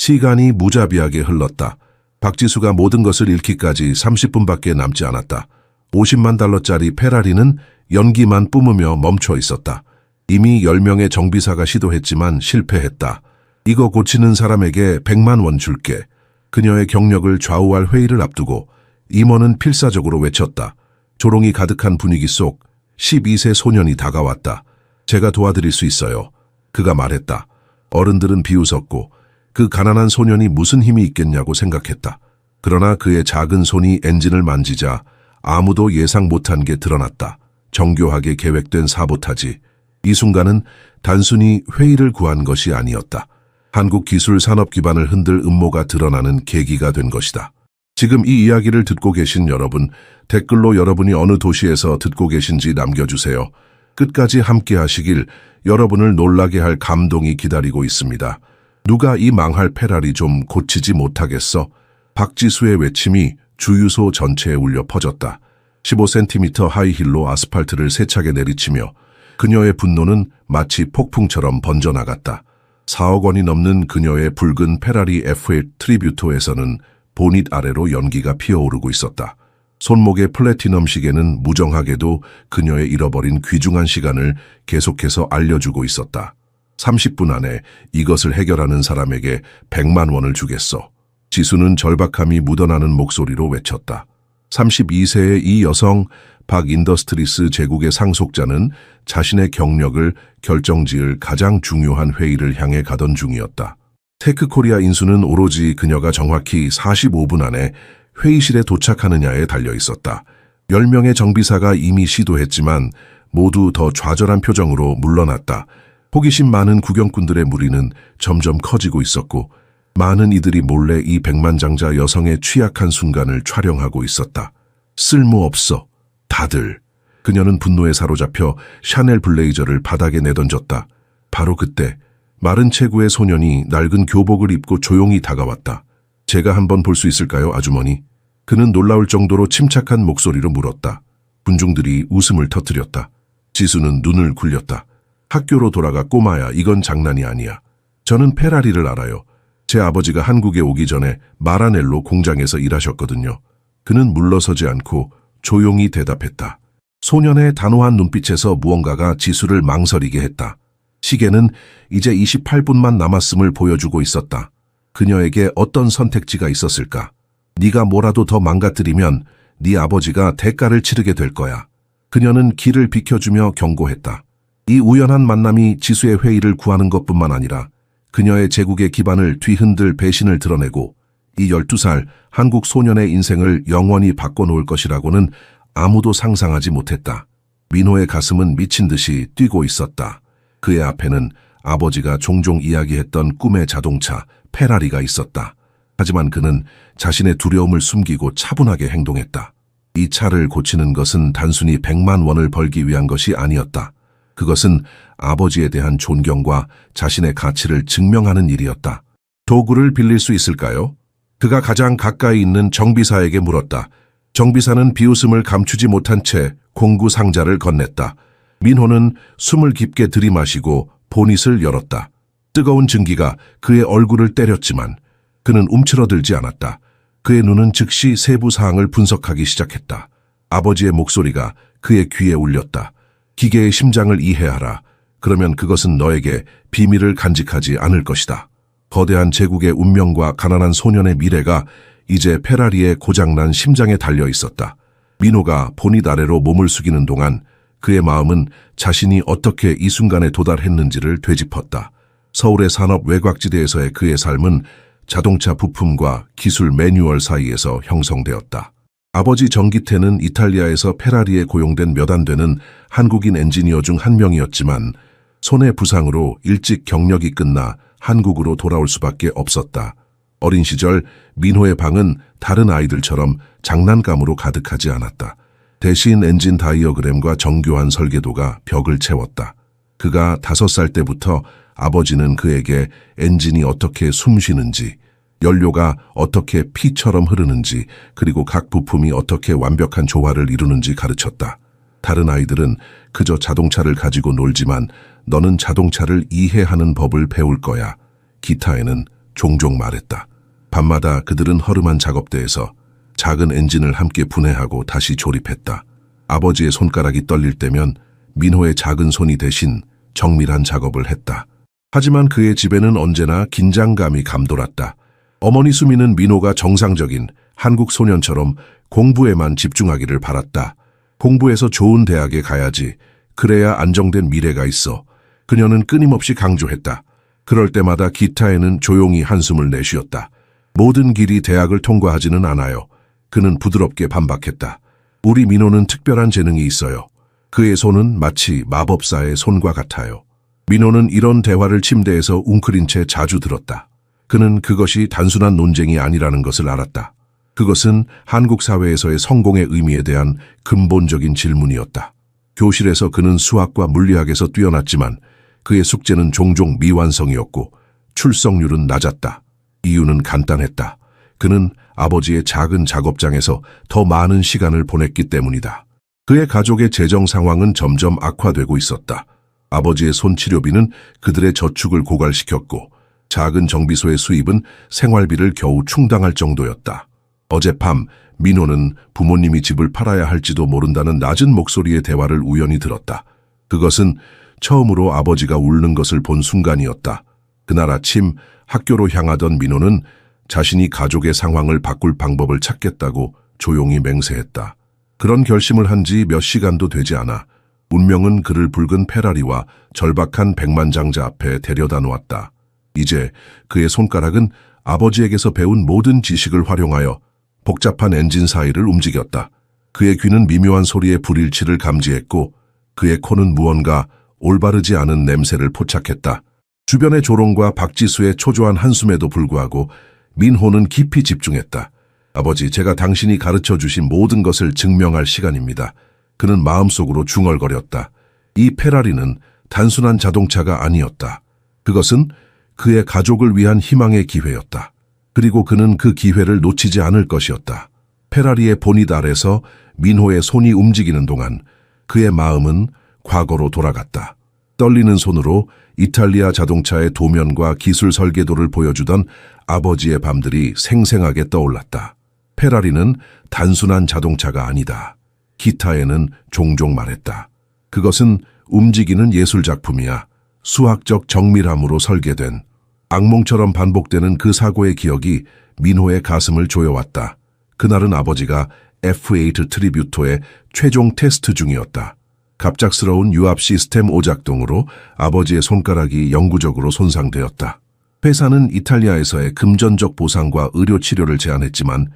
시간이 무자비하게 흘렀다. 박지수가 모든 것을 잃기까지 30분밖에 남지 않았다. 50만 달러짜리 페라리는 연기만 뿜으며 멈춰 있었다. 이미 10명의 정비사가 시도했지만 실패했다. 이거 고치는 사람에게 100만 원 줄게. 그녀의 경력을 좌우할 회의를 앞두고 임원은 필사적으로 외쳤다. 조롱이 가득한 분위기 속 12세 소년이 다가왔다. 제가 도와드릴 수 있어요. 그가 말했다. 어른들은 비웃었고 그 가난한 소년이 무슨 힘이 있겠냐고 생각했다. 그러나 그의 작은 손이 엔진을 만지자 아무도 예상 못한 게 드러났다. 정교하게 계획된 사보타지. 이 순간은 단순히 회의를 구한 것이 아니었다. 한국 기술 산업 기반을 흔들 음모가 드러나는 계기가 된 것이다. 지금 이 이야기를 듣고 계신 여러분, 댓글로 여러분이 어느 도시에서 듣고 계신지 남겨주세요. 끝까지 함께 하시길 여러분을 놀라게 할 감동이 기다리고 있습니다. 누가 이 망할 페라리 좀 고치지 못하겠어? 박지수의 외침이 주유소 전체에 울려 퍼졌다. 15cm 하이힐로 아스팔트를 세차게 내리치며 그녀의 분노는 마치 폭풍처럼 번져나갔다. 4억 원이 넘는 그녀의 붉은 페라리 F8 트리뷰토에서는 보닛 아래로 연기가 피어오르고 있었다. 손목의 플래티넘 시계는 무정하게도 그녀의 잃어버린 귀중한 시간을 계속해서 알려주고 있었다. 30분 안에 이것을 해결하는 사람에게 100만 원을 주겠어. 지수는 절박함이 묻어나는 목소리로 외쳤다. 32세의 이 여성 박인더스트리스 제국의 상속자는 자신의 경력을 결정지을 가장 중요한 회의를 향해 가던 중이었다. 테크코리아 인수는 오로지 그녀가 정확히 45분 안에 회의실에 도착하느냐에 달려 있었다. 10명의 정비사가 이미 시도했지만 모두 더 좌절한 표정으로 물러났다. 호기심 많은 구경꾼들의 무리는 점점 커지고 있었고 많은 이들이 몰래 이 백만장자 여성의 취약한 순간을 촬영하고 있었다. 쓸모없어. 다들. 그녀는 분노에 사로잡혀 샤넬 블레이저를 바닥에 내던졌다. 바로 그때 마른 체구의 소년이 낡은 교복을 입고 조용히 다가왔다. 제가 한번 볼 수 있을까요, 아주머니? 그는 놀라울 정도로 침착한 목소리로 물었다. 군중들이 웃음을 터뜨렸다. 지수는 눈을 굴렸다. 학교로 돌아가 꼬마야, 이건 장난이 아니야. 저는 페라리를 알아요. 제 아버지가 한국에 오기 전에 마라넬로 공장에서 일하셨거든요. 그는 물러서지 않고 조용히 대답했다. 소년의 단호한 눈빛에서 무언가가 지수를 망설이게 했다. 시계는 이제 28분만 남았음을 보여주고 있었다. 그녀에게 어떤 선택지가 있었을까? 네가 뭐라도 더 망가뜨리면 네 아버지가 대가를 치르게 될 거야. 그녀는 길을 비켜주며 경고했다. 이 우연한 만남이 지수의 회의를 구하는 것뿐만 아니라 그녀의 제국의 기반을 뒤흔들 배신을 드러내고 이 12살 한국 소년의 인생을 영원히 바꿔놓을 것이라고는 아무도 상상하지 못했다. 민호의 가슴은 미친 듯이 뛰고 있었다. 그의 앞에는 아버지가 종종 이야기했던 꿈의 자동차 페라리가 있었다. 하지만 그는 자신의 두려움을 숨기고 차분하게 행동했다. 이 차를 고치는 것은 단순히 100만 원을 벌기 위한 것이 아니었다. 그것은 아버지에 대한 존경과 자신의 가치를 증명하는 일이었다. 도구를 빌릴 수 있을까요? 그가 가장 가까이 있는 정비사에게 물었다. 정비사는 비웃음을 감추지 못한 채 공구 상자를 건넸다. 민호는 숨을 깊게 들이마시고 보닛을 열었다. 뜨거운 증기가 그의 얼굴을 때렸지만 그는 움츠러들지 않았다. 그의 눈은 즉시 세부 사항을 분석하기 시작했다. 아버지의 목소리가 그의 귀에 울렸다. 기계의 심장을 이해하라. 그러면 그것은 너에게 비밀을 간직하지 않을 것이다. 거대한 제국의 운명과 가난한 소년의 미래가 이제 페라리의 고장난 심장에 달려 있었다. 민호가 보닛 아래로 몸을 숙이는 동안 그의 마음은 자신이 어떻게 이 순간에 도달했는지를 되짚었다. 서울의 산업 외곽지대에서의 그의 삶은 자동차 부품과 기술 매뉴얼 사이에서 형성되었다. 아버지 정기태는 이탈리아에서 페라리에 고용된 몇 안 되는 한국인 엔지니어 중 한 명이었지만 손해 부상으로 일찍 경력이 끝나 한국으로 돌아올 수밖에 없었다. 어린 시절 민호의 방은 다른 아이들처럼 장난감으로 가득하지 않았다. 대신 엔진 다이어그램과 정교한 설계도가 벽을 채웠다. 그가 5살 때부터 아버지는 그에게 엔진이 어떻게 숨쉬는지, 연료가 어떻게 피처럼 흐르는지, 그리고 각 부품이 어떻게 완벽한 조화를 이루는지 가르쳤다. 다른 아이들은 그저 자동차를 가지고 놀지만 너는 자동차를 이해하는 법을 배울 거야. 기타에는 종종 말했다. 밤마다 그들은 허름한 작업대에서 작은 엔진을 함께 분해하고 다시 조립했다. 아버지의 손가락이 떨릴 때면 민호의 작은 손이 대신 정밀한 작업을 했다. 하지만 그의 집에는 언제나 긴장감이 감돌았다. 어머니 수미는 민호가 정상적인 한국 소년처럼 공부에만 집중하기를 바랐다. 공부해서 좋은 대학에 가야지. 그래야 안정된 미래가 있어. 그녀는 끊임없이 강조했다. 그럴 때마다 기타에는 조용히 한숨을 내쉬었다. 모든 길이 대학을 통과하지는 않아요. 그는 부드럽게 반박했다. 우리 민호는 특별한 재능이 있어요. 그의 손은 마치 마법사의 손과 같아요. 민호는 이런 대화를 침대에서 웅크린 채 자주 들었다. 그는 그것이 단순한 논쟁이 아니라는 것을 알았다. 그것은 한국 사회에서의 성공의 의미에 대한 근본적인 질문이었다. 교실에서 그는 수학과 물리학에서 뛰어났지만 그의 숙제는 종종 미완성이었고 출석률은 낮았다. 이유는 간단했다. 그는 아버지의 작은 작업장에서 더 많은 시간을 보냈기 때문이다. 그의 가족의 재정 상황은 점점 악화되고 있었다. 아버지의 손치료비는 그들의 저축을 고갈시켰고 작은 정비소의 수입은 생활비를 겨우 충당할 정도였다. 어젯밤 민호는 부모님이 집을 팔아야 할지도 모른다는 낮은 목소리의 대화를 우연히 들었다. 그것은 처음으로 아버지가 울는 것을 본 순간이었다. 그날 아침 학교로 향하던 민호는 자신이 가족의 상황을 바꿀 방법을 찾겠다고 조용히 맹세했다. 그런 결심을 한 지 몇 시간도 되지 않아 운명은 그를 붉은 페라리와 절박한 백만장자 앞에 데려다 놓았다. 이제 그의 손가락은 아버지에게서 배운 모든 지식을 활용하여 복잡한 엔진 사이를 움직였다. 그의 귀는 미묘한 소리의 불일치를 감지했고 그의 코는 무언가 올바르지 않은 냄새를 포착했다. 주변의 조롱과 박지수의 초조한 한숨에도 불구하고 민호는 깊이 집중했다. 아버지, 제가 당신이 가르쳐 주신 모든 것을 증명할 시간입니다. 그는 마음속으로 중얼거렸다. 이 페라리는 단순한 자동차가 아니었다. 그것은 그의 가족을 위한 희망의 기회였다. 그리고 그는 그 기회를 놓치지 않을 것이었다. 페라리의 보닛 아래서 민호의 손이 움직이는 동안 그의 마음은 과거로 돌아갔다. 떨리는 손으로 이탈리아 자동차의 도면과 기술 설계도를 보여주던 아버지의 밤들이 생생하게 떠올랐다. 페라리는 단순한 자동차가 아니다. 기타에는 종종 말했다. 그것은 움직이는 예술작품이야. 수학적 정밀함으로 설계된. 악몽처럼 반복되는 그 사고의 기억이 민호의 가슴을 조여왔다. 그날은 아버지가 F8 트리뷰토의 최종 테스트 중이었다. 갑작스러운 유압 시스템 오작동으로 아버지의 손가락이 영구적으로 손상되었다. 회사는 이탈리아에서의 금전적 보상과 의료 치료를 제안했지만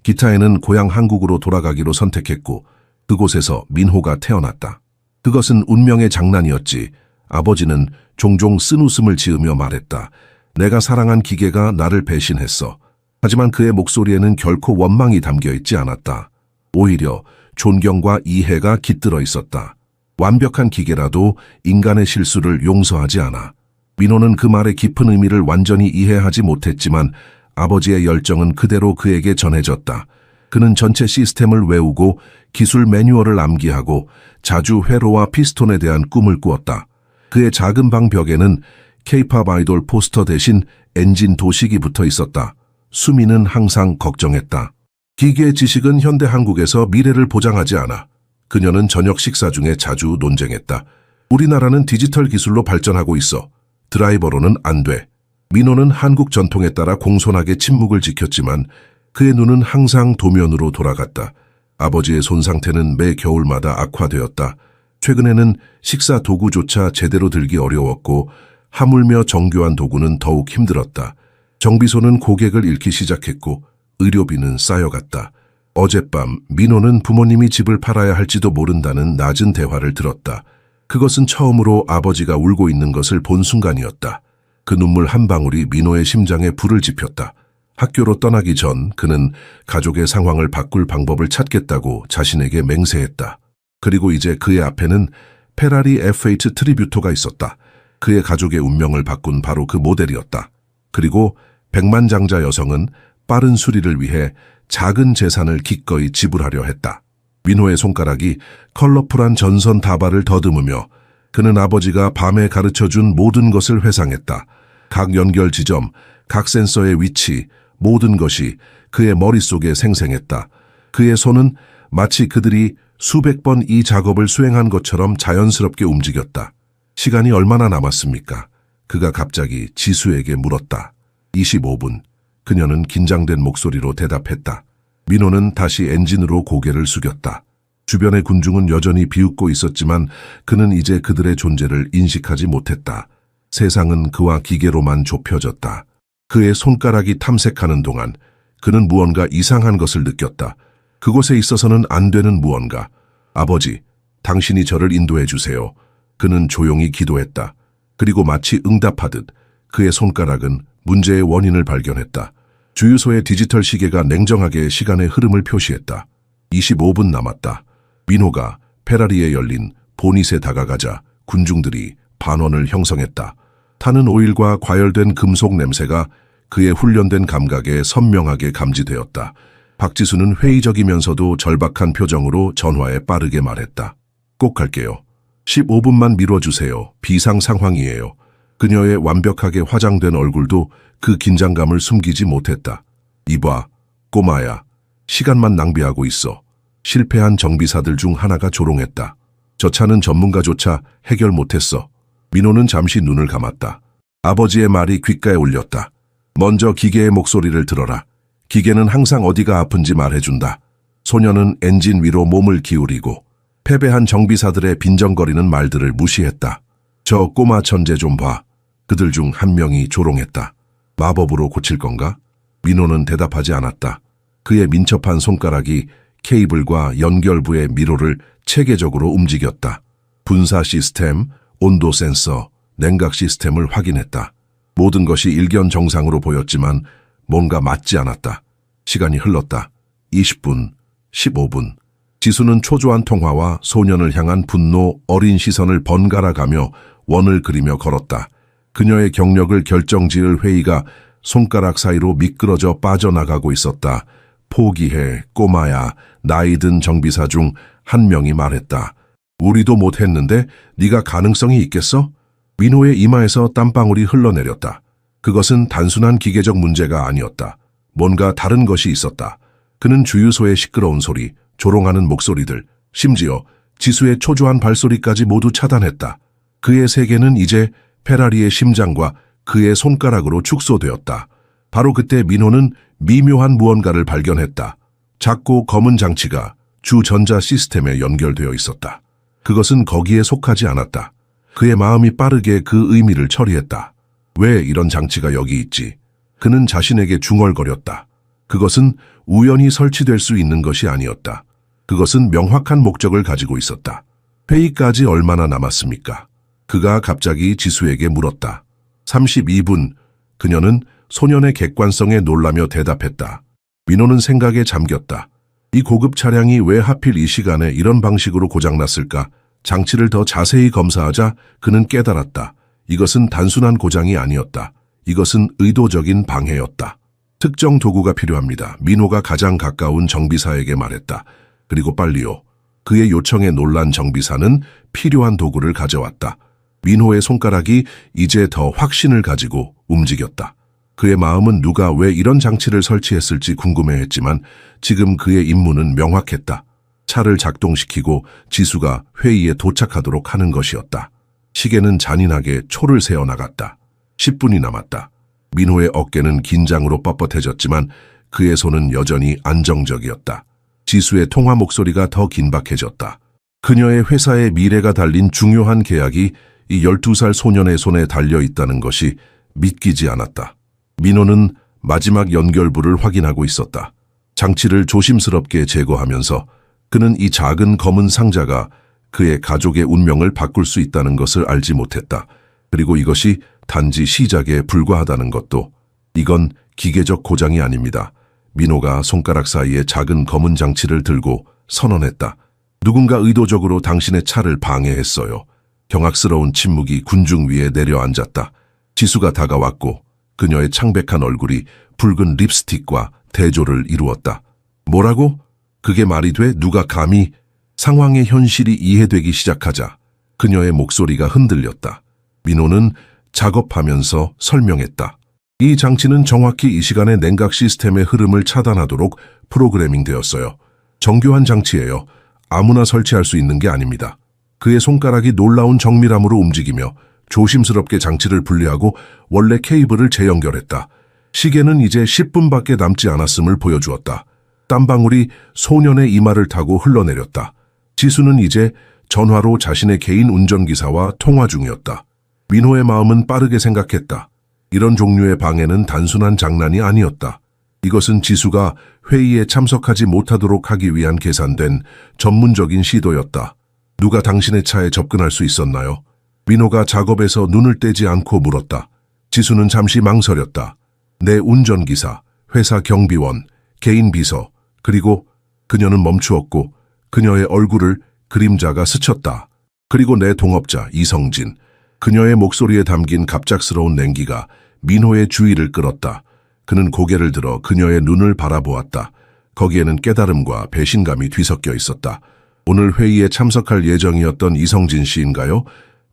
기타에는 고향 한국으로 돌아가기로 선택했고 그곳에서 민호가 태어났다. 그것은 운명의 장난이었지. 아버지는 종종 쓴웃음을 지으며 말했다. 내가 사랑한 기계가 나를 배신했어. 하지만 그의 목소리에는 결코 원망이 담겨 있지 않았다. 오히려 존경과 이해가 깃들어 있었다. 완벽한 기계라도 인간의 실수를 용서하지 않아. 민호는 그 말의 깊은 의미를 완전히 이해하지 못했지만 아버지의 열정은 그대로 그에게 전해졌다. 그는 전체 시스템을 외우고 기술 매뉴얼을 암기하고 자주 회로와 피스톤에 대한 꿈을 꾸었다. 그의 작은 방 벽에는 K-팝 아이돌 포스터 대신 엔진 도식이 붙어 있었다. 수미는 항상 걱정했다. 기계 지식은 현대 한국에서 미래를 보장하지 않아. 그녀는 저녁 식사 중에 자주 논쟁했다. 우리나라는 디지털 기술로 발전하고 있어. 드라이버로는 안 돼. 민호는 한국 전통에 따라 공손하게 침묵을 지켰지만 그의 눈은 항상 도면으로 돌아갔다. 아버지의 손 상태는 매 겨울마다 악화되었다. 최근에는 식사 도구조차 제대로 들기 어려웠고 하물며 정교한 도구는 더욱 힘들었다. 정비소는 고객을 잃기 시작했고 의료비는 쌓여갔다. 어젯밤 민호는 부모님이 집을 팔아야 할지도 모른다는 낮은 대화를 들었다. 그것은 처음으로 아버지가 울고 있는 것을 본 순간이었다. 그 눈물 한 방울이 민호의 심장에 불을 지폈다. 학교로 떠나기 전 그는 가족의 상황을 바꿀 방법을 찾겠다고 자신에게 맹세했다. 그리고 이제 그의 앞에는 페라리 F8 트리뷰토가 있었다. 그의 가족의 운명을 바꾼 바로 그 모델이었다. 그리고 백만장자 여성은 빠른 수리를 위해 작은 재산을 기꺼이 지불하려 했다. 민호의 손가락이 컬러풀한 전선 다발을 더듬으며 그는 아버지가 밤에 가르쳐준 모든 것을 회상했다. 각 연결 지점, 각 센서의 위치, 모든 것이 그의 머릿속에 생생했다. 그의 손은 마치 그들이 수백 번 이 작업을 수행한 것처럼 자연스럽게 움직였다. 시간이 얼마나 남았습니까? 그가 갑자기 지수에게 물었다. 25분. 그녀는 긴장된 목소리로 대답했다. 민호는 다시 엔진으로 고개를 숙였다. 주변의 군중은 여전히 비웃고 있었지만 그는 이제 그들의 존재를 인식하지 못했다. 세상은 그와 기계로만 좁혀졌다. 그의 손가락이 탐색하는 동안 그는 무언가 이상한 것을 느꼈다. 그곳에 있어서는 안 되는 무언가. 아버지, 당신이 저를 인도해 주세요. 그는 조용히 기도했다. 그리고 마치 응답하듯 그의 손가락은 문제의 원인을 발견했다. 주유소의 디지털 시계가 냉정하게 시간의 흐름을 표시했다. 25분 남았다. 민호가 페라리에 열린 보닛에 다가가자 군중들이 반원을 형성했다. 타는 오일과 과열된 금속 냄새가 그의 훈련된 감각에 선명하게 감지되었다. 박지수는 회의적이면서도 절박한 표정으로 전화에 빠르게 말했다. 꼭 갈게요. 15분만 미뤄주세요. 비상 상황이에요. 그녀의 완벽하게 화장된 얼굴도 그 긴장감을 숨기지 못했다. 이봐, 꼬마야. 시간만 낭비하고 있어. 실패한 정비사들 중 하나가 조롱했다. 저 차는 전문가조차 해결 못했어. 민호는 잠시 눈을 감았다. 아버지의 말이 귓가에 울렸다. 먼저 기계의 목소리를 들어라. 기계는 항상 어디가 아픈지 말해준다. 소녀는 엔진 위로 몸을 기울이고 패배한 정비사들의 빈정거리는 말들을 무시했다. 저 꼬마 천재 좀 봐. 그들 중 한 명이 조롱했다. 마법으로 고칠 건가? 민호는 대답하지 않았다. 그의 민첩한 손가락이 케이블과 연결부의 미로를 체계적으로 움직였다. 분사 시스템, 온도 센서, 냉각 시스템을 확인했다. 모든 것이 일견 정상으로 보였지만 뭔가 맞지 않았다. 시간이 흘렀다. 20분, 15분. 지수는 초조한 통화와 소년을 향한 분노, 어린 시선을 번갈아 가며 원을 그리며 걸었다. 그녀의 경력을 결정지을 회의가 손가락 사이로 미끄러져 빠져나가고 있었다. 포기해, 꼬마야. 나이든 정비사 중 한 명이 말했다. 우리도 못했는데 네가 가능성이 있겠어? 민호의 이마에서 땀방울이 흘러내렸다. 그것은 단순한 기계적 문제가 아니었다. 뭔가 다른 것이 있었다. 그는 주유소의 시끄러운 소리, 조롱하는 목소리들, 심지어 지수의 초조한 발소리까지 모두 차단했다. 그의 세계는 이제 페라리의 심장과 그의 손가락으로 축소되었다. 바로 그때 민호는 미묘한 무언가를 발견했다. 작고 검은 장치가 주 전자 시스템에 연결되어 있었다. 그것은 거기에 속하지 않았다. 그의 마음이 빠르게 그 의미를 처리했다. 왜 이런 장치가 여기 있지? 그는 자신에게 중얼거렸다. 그것은 우연히 설치될 수 있는 것이 아니었다. 그것은 명확한 목적을 가지고 있었다. 회의까지 얼마나 남았습니까? 그가 갑자기 지수에게 물었다. 32분. 그녀는 소년의 객관성에 놀라며 대답했다. 민호는 생각에 잠겼다. 이 고급 차량이 왜 하필 이 시간에 이런 방식으로 고장났을까? 장치를 더 자세히 검사하자 그는 깨달았다. 이것은 단순한 고장이 아니었다. 이것은 의도적인 방해였다. 특정 도구가 필요합니다. 민호가 가장 가까운 정비사에게 말했다. 그리고 빨리요. 그의 요청에 놀란 정비사는 필요한 도구를 가져왔다. 민호의 손가락이 이제 더 확신을 가지고 움직였다. 그의 마음은 누가 왜 이런 장치를 설치했을지 궁금해했지만 지금 그의 임무는 명확했다. 차를 작동시키고 지수가 회의에 도착하도록 하는 것이었다. 시계는 잔인하게 초를 세어나갔다. 10분이 남았다. 민호의 어깨는 긴장으로 뻣뻣해졌지만 그의 손은 여전히 안정적이었다. 지수의 통화 목소리가 더 긴박해졌다. 그녀의 회사의 미래가 달린 중요한 계약이 이 12살 소년의 손에 달려있다는 것이 믿기지 않았다. 민호는 마지막 연결부를 확인하고 있었다. 장치를 조심스럽게 제거하면서 그는 이 작은 검은 상자가 그의 가족의 운명을 바꿀 수 있다는 것을 알지 못했다. 그리고 이것이 단지 시작에 불과하다는 것도. 이건 기계적 고장이 아닙니다. 민호가 손가락 사이에 작은 검은 장치를 들고 선언했다. 누군가 의도적으로 당신의 차를 방해했어요. 경악스러운 침묵이 군중 위에 내려앉았다. 지수가 다가왔고 그녀의 창백한 얼굴이 붉은 립스틱과 대조를 이루었다. 뭐라고? 그게 말이 돼? 누가 감히? 상황의 현실이 이해되기 시작하자 그녀의 목소리가 흔들렸다. 민호는 작업하면서 설명했다. 이 장치는 정확히 이 시간에 냉각 시스템의 흐름을 차단하도록 프로그래밍 되었어요. 정교한 장치예요. 아무나 설치할 수 있는 게 아닙니다. 그의 손가락이 놀라운 정밀함으로 움직이며 조심스럽게 장치를 분리하고 원래 케이블을 재연결했다. 시계는 이제 10분밖에 남지 않았음을 보여주었다. 땀방울이 소년의 이마를 타고 흘러내렸다. 지수는 이제 전화로 자신의 개인 운전기사와 통화 중이었다. 민호의 마음은 빠르게 생각했다. 이런 종류의 방해는 단순한 장난이 아니었다. 이것은 지수가 회의에 참석하지 못하도록 하기 위한 계산된 전문적인 시도였다. 누가 당신의 차에 접근할 수 있었나요? 민호가 작업에서 눈을 떼지 않고 물었다. 지수는 잠시 망설였다. 내 운전기사, 회사 경비원, 개인 비서, 그리고 그녀는 멈추었고 그녀의 얼굴을 그림자가 스쳤다. 그리고 내 동업자 이성진. 그녀의 목소리에 담긴 갑작스러운 냉기가 민호의 주의를 끌었다. 그는 고개를 들어 그녀의 눈을 바라보았다. 거기에는 깨달음과 배신감이 뒤섞여 있었다. 오늘 회의에 참석할 예정이었던 이성진 씨인가요?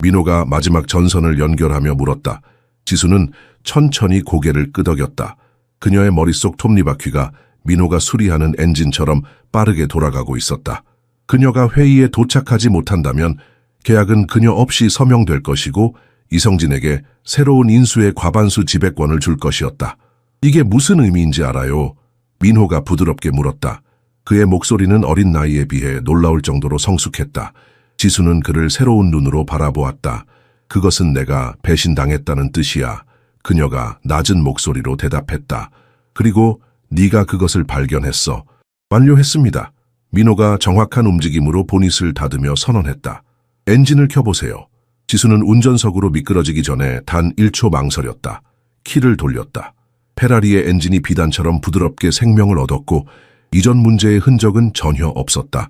민호가 마지막 전선을 연결하며 물었다. 지수는 천천히 고개를 끄덕였다. 그녀의 머릿속 톱니바퀴가 민호가 수리하는 엔진처럼 빠르게 돌아가고 있었다. 그녀가 회의에 도착하지 못한다면 계약은 그녀 없이 서명될 것이고 이성진에게 새로운 인수의 과반수 지배권을 줄 것이었다. 이게 무슨 의미인지 알아요? 민호가 부드럽게 물었다. 그의 목소리는 어린 나이에 비해 놀라울 정도로 성숙했다. 지수는 그를 새로운 눈으로 바라보았다. 그것은 내가 배신당했다는 뜻이야. 그녀가 낮은 목소리로 대답했다. 그리고 네가 그것을 발견했어. 완료했습니다. 민호가 정확한 움직임으로 보닛을 닫으며 선언했다. 엔진을 켜보세요. 지수는 운전석으로 미끄러지기 전에 단 1초 망설였다. 키를 돌렸다. 페라리의 엔진이 비단처럼 부드럽게 생명을 얻었고 이전 문제의 흔적은 전혀 없었다.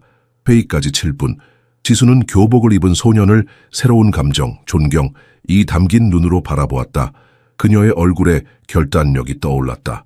회의까지 7분. 지수는 교복을 입은 소년을 새로운 감정, 존경, 이 담긴 눈으로 바라보았다. 그녀의 얼굴에 결단력이 떠올랐다.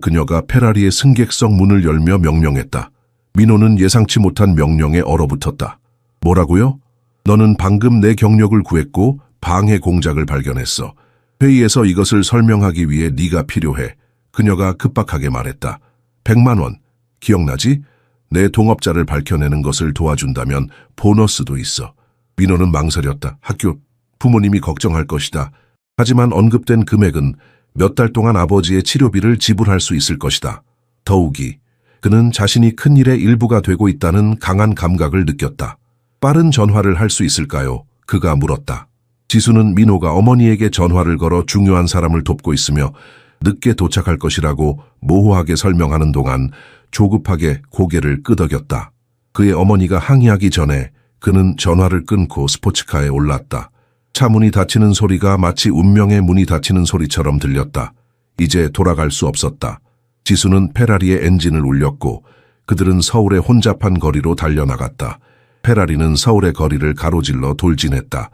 그녀가 페라리의 승객석 문을 열며 명령했다. 민호는 예상치 못한 명령에 얼어붙었다. 뭐라고요? 너는 방금 내 경력을 구했고 방해 공작을 발견했어. 회의에서 이것을 설명하기 위해 네가 필요해. 그녀가 급박하게 말했다. 100만 원. 기억나지? 내 동업자를 밝혀내는 것을 도와준다면 보너스도 있어. 민호는 망설였다. 학교, 부모님이 걱정할 것이다. 하지만 언급된 금액은 몇 달 동안 아버지의 치료비를 지불할 수 있을 것이다. 더욱이 그는 자신이 큰일의 일부가 되고 있다는 강한 감각을 느꼈다. 빠른 전화를 할 수 있을까요? 그가 물었다. 지수는 민호가 어머니에게 전화를 걸어 중요한 사람을 돕고 있으며 늦게 도착할 것이라고 모호하게 설명하는 동안 조급하게 고개를 끄덕였다. 그의 어머니가 항의하기 전에 그는 전화를 끊고 스포츠카에 올랐다. 차 문이 닫히는 소리가 마치 운명의 문이 닫히는 소리처럼 들렸다. 이제 돌아갈 수 없었다. 지수는 페라리의 엔진을 울렸고 그들은 서울의 혼잡한 거리로 달려나갔다. 페라리는 서울의 거리를 가로질러 돌진했다.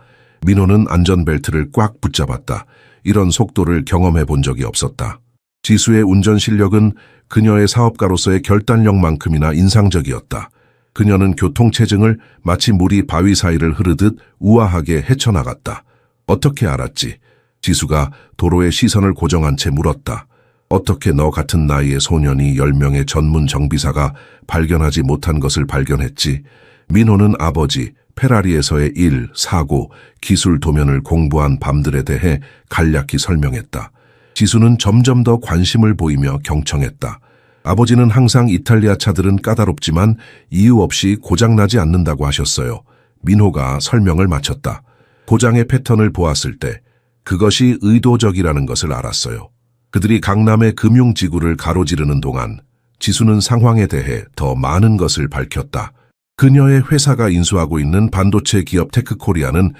민호는 안전벨트를 꽉 붙잡았다. 이런 속도를 경험해 본 적이 없었다. 지수의 운전 실력은 그녀의 사업가로서의 결단력만큼이나 인상적이었다. 그녀는 교통체증을 마치 물이 바위 사이를 흐르듯 우아하게 헤쳐나갔다. 어떻게 알았지? 지수가 도로에 시선을 고정한 채 물었다. 어떻게 너 같은 나이의 소년이 10명의 전문 정비사가 발견하지 못한 것을 발견했지? 민호는 아버지, 페라리에서의 일, 사고, 기술 도면을 공부한 밤들에 대해 간략히 설명했다. 지수는 점점 더 관심을 보이며 경청했다. 아버지는 항상 이탈리아 차들은 까다롭지만 이유 없이 고장나지 않는다고 하셨어요. 민호가 설명을 마쳤다. 고장의 패턴을 보았을 때 그것이 의도적이라는 것을 알았어요. 그들이 강남의 금융지구를 가로지르는 동안 지수는 상황에 대해 더 많은 것을 밝혔다. 그녀의 회사가 인수하고 있는 반도체 기업 테크코리아는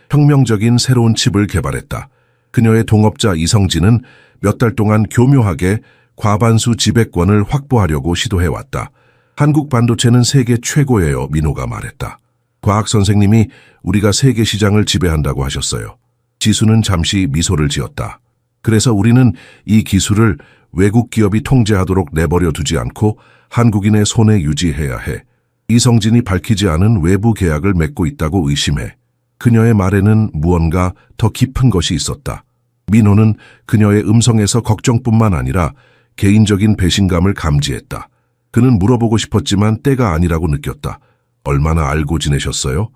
혁명적인 새로운 칩을 개발했다. 그녀의 동업자 이성진은 몇 달 동안 교묘하게 과반수 지배권을 확보하려고 시도해왔다. 한국 반도체는 세계 최고예요, 민호가 말했다. 과학 선생님이 우리가 세계 시장을 지배한다고 하셨어요. 지수는 잠시 미소를 지었다. 그래서 우리는 이 기술을 외국 기업이 통제하도록 내버려 두지 않고 한국인의 손에 유지해야 해. 이성진이 밝히지 않은 외부 계약을 맺고 있다고 의심해. 그녀의 말에는 무언가 더 깊은 것이 있었다. 민호는 그녀의 음성에서 걱정뿐만 아니라 개인적인 배신감을 감지했다. 그는 물어보고 싶었지만 때가 아니라고 느꼈다. 얼마나 알고 지내셨어요?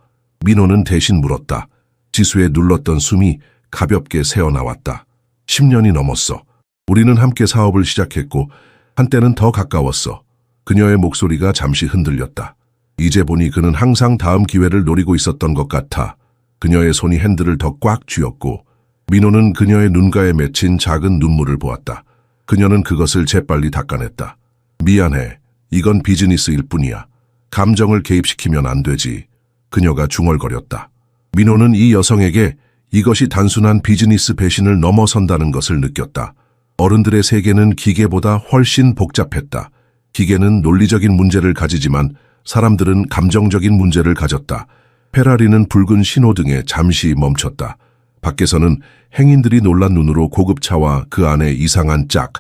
민호는 대신 물었다. 지수의 눌렀던 숨이 가볍게 새어나왔다. 10년이 넘었어. 우리는 함께 사업을 시작했고 한때는 더 가까웠어. 그녀의 목소리가 잠시 흔들렸다. 이제 보니 그는 항상 다음 기회를 노리고 있었던 것 같아. 그녀의 손이 핸들을 더 꽉 쥐었고 민호는 그녀의 눈가에 맺힌 작은 눈물을 보았다. 그녀는 그것을 재빨리 닦아냈다. 미안해. 이건 비즈니스일 뿐이야. 감정을 개입시키면 안 되지. 그녀가 중얼거렸다. 민호는 이 여성에게 이것이 단순한 비즈니스 배신을 넘어선다는 것을 느꼈다. 어른들의 세계는 기계보다 훨씬 복잡했다. 기계는 논리적인 문제를 가지지만 사람들은 감정적인 문제를 가졌다. 페라리는 붉은 신호등에 잠시 멈췄다. 밖에서는 행인들이 놀란 눈으로 고급차와 그 안에 이상한 짝,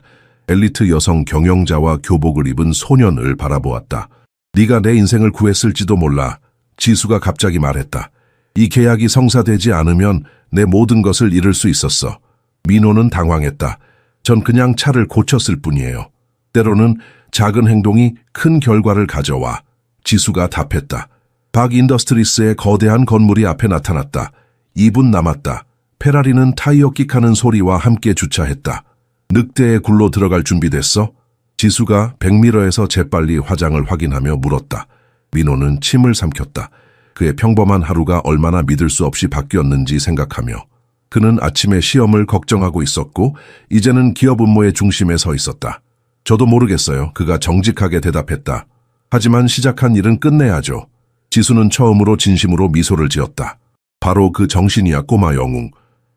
엘리트 여성 경영자와 교복을 입은 소년을 바라보았다. 네가 내 인생을 구했을지도 몰라. 지수가 갑자기 말했다. 이 계약이 성사되지 않으면 내 모든 것을 잃을 수 있었어. 민호는 당황했다. 전 그냥 차를 고쳤을 뿐이에요. 때로는 작은 행동이 큰 결과를 가져와. 지수가 답했다. 박 인더스트리스의 거대한 건물이 앞에 나타났다. 2분 남았다. 페라리는 타이어 끽하는 소리와 함께 주차했다. 늑대의 굴로 들어갈 준비됐어? 지수가 백미러에서 재빨리 화장을 확인하며 물었다. 민호는 침을 삼켰다. 그의 평범한 하루가 얼마나 믿을 수 없이 바뀌었는지 생각하며. 그는 아침에 시험을 걱정하고 있었고 이제는 기업 음모의 중심에 서 있었다. 저도 모르겠어요. 그가 정직하게 대답했다. 하지만 시작한 일은 끝내야죠. 지수는 처음으로 진심으로 미소를 지었다. 바로 그 정신이야 꼬마 영웅.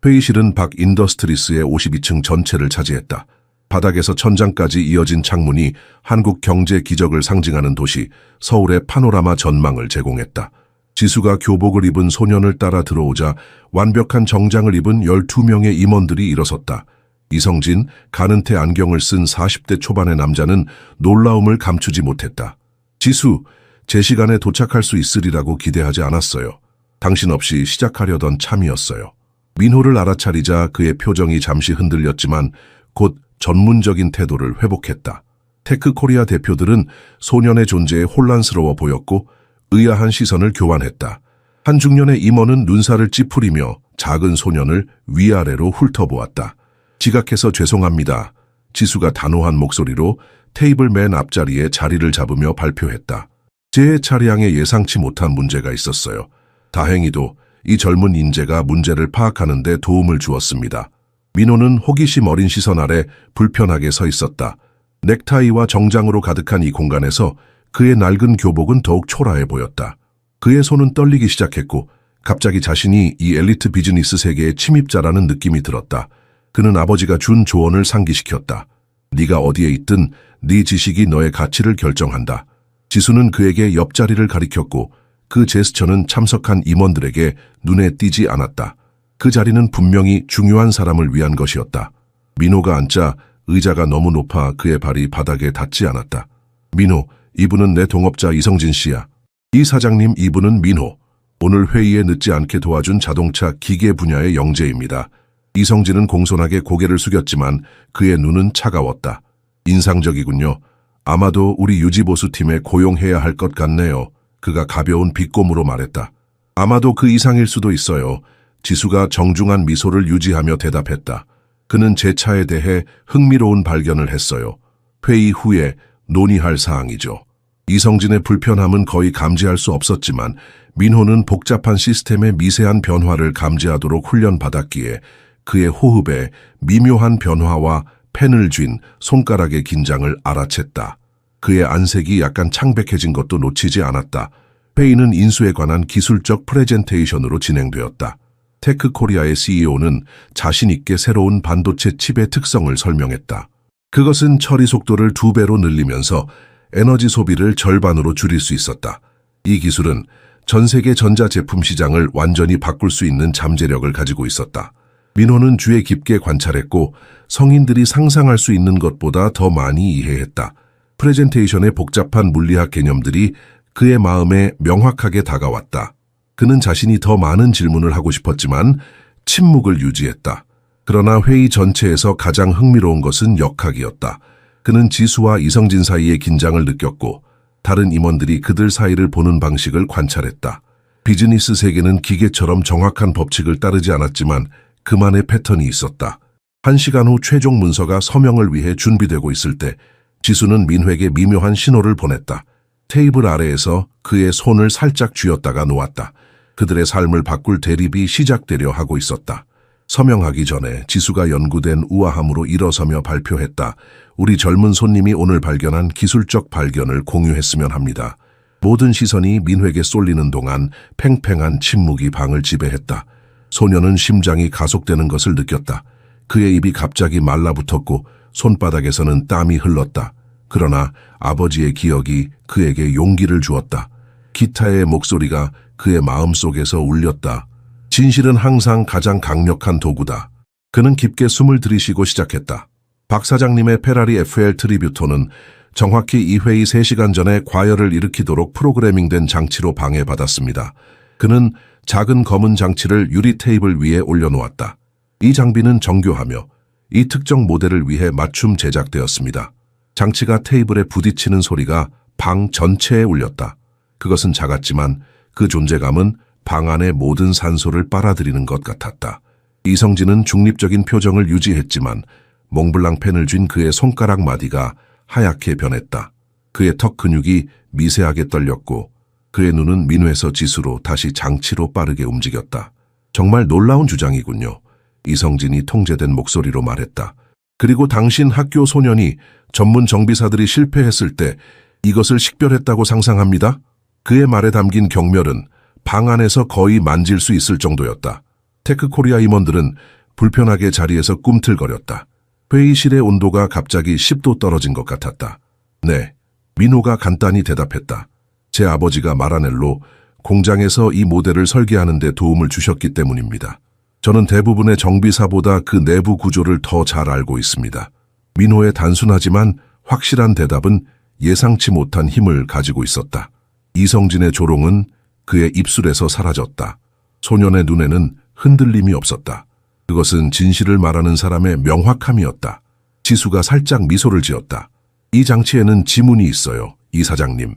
회의실은 박 인더스트리스의 52층 전체를 차지했다. 바닥에서 천장까지 이어진 창문이 한국 경제 기적을 상징하는 도시 서울의 파노라마 전망을 제공했다. 지수가 교복을 입은 소년을 따라 들어오자 완벽한 정장을 입은 12명의 임원들이 일어섰다. 이성진, 가는테 안경을 쓴 40대 초반의 남자는 놀라움을 감추지 못했다. 지수, 제 시간에 도착할 수 있으리라고 기대하지 않았어요. 당신 없이 시작하려던 참이었어요. 민호를 알아차리자 그의 표정이 잠시 흔들렸지만 곧 전문적인 태도를 회복했다. 테크코리아 대표들은 소년의 존재에 혼란스러워 보였고 의아한 시선을 교환했다. 한 중년의 임원은 눈살을 찌푸리며 작은 소년을 위아래로 훑어보았다. 지각해서 죄송합니다. 지수가 단호한 목소리로 테이블 맨 앞자리에 자리를 잡으며 발표했다. 제 차량에 예상치 못한 문제가 있었어요. 다행히도 이 젊은 인재가 문제를 파악하는 데 도움을 주었습니다. 민호는 호기심 어린 시선 아래 불편하게 서 있었다. 넥타이와 정장으로 가득한 이 공간에서 그의 낡은 교복은 더욱 초라해 보였다. 그의 손은 떨리기 시작했고 갑자기 자신이 이 엘리트 비즈니스 세계의 침입자라는 느낌이 들었다. 그는 아버지가 준 조언을 상기시켰다. 네가 어디에 있든 네 지식이 너의 가치를 결정한다. 지수는 그에게 옆자리를 가리켰고 그 제스처는 참석한 임원들에게 눈에 띄지 않았다. 그 자리는 분명히 중요한 사람을 위한 것이었다. 민호가 앉자 의자가 너무 높아 그의 발이 바닥에 닿지 않았다. 민호, 이분은 내 동업자 이성진 씨야. 이 사장님, 이분은 민호. 오늘 회의에 늦지 않게 도와준 자동차 기계 분야의 영재입니다. 이성진은 공손하게 고개를 숙였지만 그의 눈은 차가웠다. 인상적이군요. 아마도 우리 유지보수팀에 고용해야 할 것 같네요. 그가 가벼운 비꼬무로 말했다. 아마도 그 이상일 수도 있어요. 지수가 정중한 미소를 유지하며 대답했다. 그는 제 차에 대해 흥미로운 발견을 했어요. 회의 후에 논의할 사항이죠. 이성진의 불편함은 거의 감지할 수 없었지만 민호는 복잡한 시스템의 미세한 변화를 감지하도록 훈련받았기에 그의 호흡에 미묘한 변화와 펜을 쥔 손가락의 긴장을 알아챘다. 그의 안색이 약간 창백해진 것도 놓치지 않았다. 회의는 인수에 관한 기술적 프레젠테이션으로 진행되었다. 테크코리아의 CEO는 자신 있게 새로운 반도체 칩의 특성을 설명했다. 그것은 처리 속도를 2배로 늘리면서 에너지 소비를 절반으로 줄일 수 있었다. 이 기술은 전 세계 전자제품 시장을 완전히 바꿀 수 있는 잠재력을 가지고 있었다. 민호는 주의 깊게 관찰했고 성인들이 상상할 수 있는 것보다 더 많이 이해했다. 프레젠테이션의 복잡한 물리학 개념들이 그의 마음에 명확하게 다가왔다. 그는 자신이 더 많은 질문을 하고 싶었지만 침묵을 유지했다. 그러나 회의 전체에서 가장 흥미로운 것은 역학이었다. 그는 지수와 이성진 사이의 긴장을 느꼈고 다른 임원들이 그들 사이를 보는 방식을 관찰했다. 비즈니스 세계는 기계처럼 정확한 법칙을 따르지 않았지만 그만의 패턴이 있었다. 1시간 후 최종 문서가 서명을 위해 준비되고 있을 때 지수는 민회에게 미묘한 신호를 보냈다. 테이블 아래에서 그의 손을 살짝 쥐었다가 놓았다. 그들의 삶을 바꿀 대립이 시작되려 하고 있었다. 서명하기 전에 지수가 연구된 우아함으로 일어서며 발표했다. 우리 젊은 손님이 오늘 발견한 기술적 발견을 공유했으면 합니다. 모든 시선이 민회에게 쏠리는 동안 팽팽한 침묵이 방을 지배했다. 소녀는 심장이 가속되는 것을 느꼈다. 그의 입이 갑자기 말라붙었고 손바닥에서는 땀이 흘렀다. 그러나 아버지의 기억이 그에게 용기를 주었다. 기타의 목소리가 그의 마음속에서 울렸다. 진실은 항상 가장 강력한 도구다. 그는 깊게 숨을 들이쉬고 시작했다. 박 사장님의 페라리 FL 트리뷰토는 정확히 이 회의 3시간 전에 과열을 일으키도록 프로그래밍된 장치로 방해받았습니다. 그는 작은 검은 장치를 유리 테이블 위에 올려놓았다. 이 장비는 정교하며 이 특정 모델을 위해 맞춤 제작되었습니다. 장치가 테이블에 부딪히는 소리가 방 전체에 울렸다. 그것은 작았지만 그 존재감은 방 안의 모든 산소를 빨아들이는 것 같았다. 이성진은 중립적인 표정을 유지했지만 몽블랑 펜을 쥔 그의 손가락 마디가 하얗게 변했다. 그의 턱 근육이 미세하게 떨렸고 그의 눈은 민회에서 지수로 다시 장치로 빠르게 움직였다. 정말 놀라운 주장이군요. 이성진이 통제된 목소리로 말했다. 그리고 당신 학교 소년이 전문 정비사들이 실패했을 때 이것을 식별했다고 상상합니다. 그의 말에 담긴 경멸은 방 안에서 거의 만질 수 있을 정도였다. 테크코리아 임원들은 불편하게 자리에서 꿈틀거렸다. 회의실의 온도가 갑자기 10도 떨어진 것 같았다. 네, 민호가 간단히 대답했다. 제 아버지가 마라넬로 공장에서 이 모델을 설계하는 데 도움을 주셨기 때문입니다. 저는 대부분의 정비사보다 그 내부 구조를 더 잘 알고 있습니다. 민호의 단순하지만 확실한 대답은 예상치 못한 힘을 가지고 있었다. 이성진의 조롱은 그의 입술에서 사라졌다. 소년의 눈에는 흔들림이 없었다. 그것은 진실을 말하는 사람의 명확함이었다. 지수가 살짝 미소를 지었다. 이 장치에는 지문이 있어요, 이 사장님.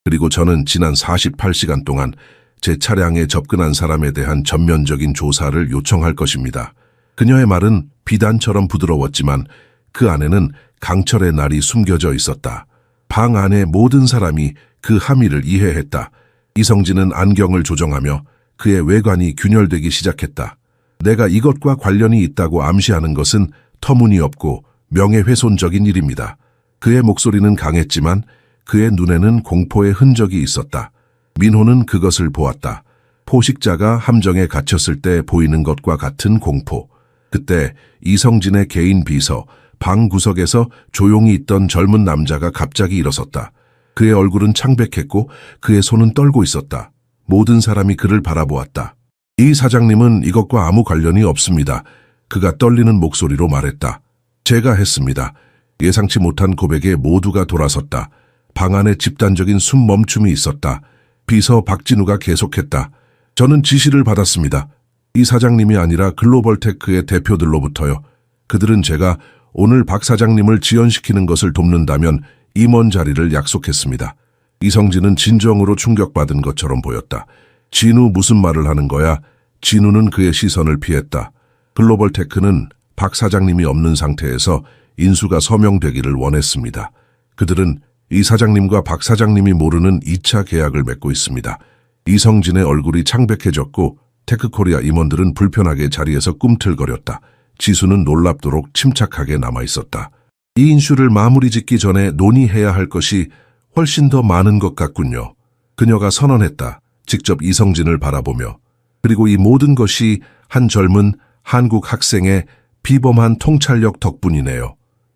그리고 저는 지난 48시간 동안 제 차량에 접근한 사람에 대한 전면적인 조사를 요청할 것입니다. 그녀의 말은 비단처럼 부드러웠지만 그 안에는 강철의 날이 숨겨져 있었다. 방 안의 모든 사람이 그 함의를 이해했다. 이성진은 안경을 조정하며 그의 외관이 균열되기 시작했다. 내가 이것과 관련이 있다고 암시하는 것은 터무니없고 명예훼손적인 일입니다. 그의 목소리는 강했지만 그의 눈에는 공포의 흔적이 있었다. 민호는 그것을 보았다. 포식자가 함정에 갇혔을 때 보이는 것과 같은 공포. 그때 이성진의 개인 비서, 방 구석에서 조용히 있던 젊은 남자가 갑자기 일어섰다. 그의 얼굴은 창백했고 그의 손은 떨고 있었다. 모든 사람이 그를 바라보았다. 이 사장님은 이것과 아무 관련이 없습니다. 그가 떨리는 목소리로 말했다. 제가 했습니다. 예상치 못한 고백에 모두가 돌아섰다. 방 안에 집단적인 숨 멈춤이 있었다. 비서 박진우가 계속했다. 저는 지시를 받았습니다. 이 사장님이 아니라 글로벌테크의 대표들로부터요. 그들은 제가 오늘 박 사장님을 지연시키는 것을 돕는다면 임원 자리를 약속했습니다. 이성진은 진정으로 충격받은 것처럼 보였다. 진우 무슨 말을 하는 거야? 진우는 그의 시선을 피했다. 글로벌테크는 박 사장님이 없는 상태에서 인수가 서명되기를 원했습니다. 그들은 이 사장님과 박 사장님이 모르는 2차 계약을 맺고 있습니다. 이성진의 얼굴이 창백해졌고 테크코리아 임원들은 불편하게 자리에서 꿈틀거렸다. 지수는 놀랍도록 침착하게 남아있었다. 이 인수를 마무리 짓기 전에 논의해야 할 것이 훨씬 더 많은 것 같군요. 그녀가 선언했다. 직접 이성진을 바라보며. 그리고 이 모든 것이 한 젊은 한국 학생의 비범한 통찰력 덕분이네요.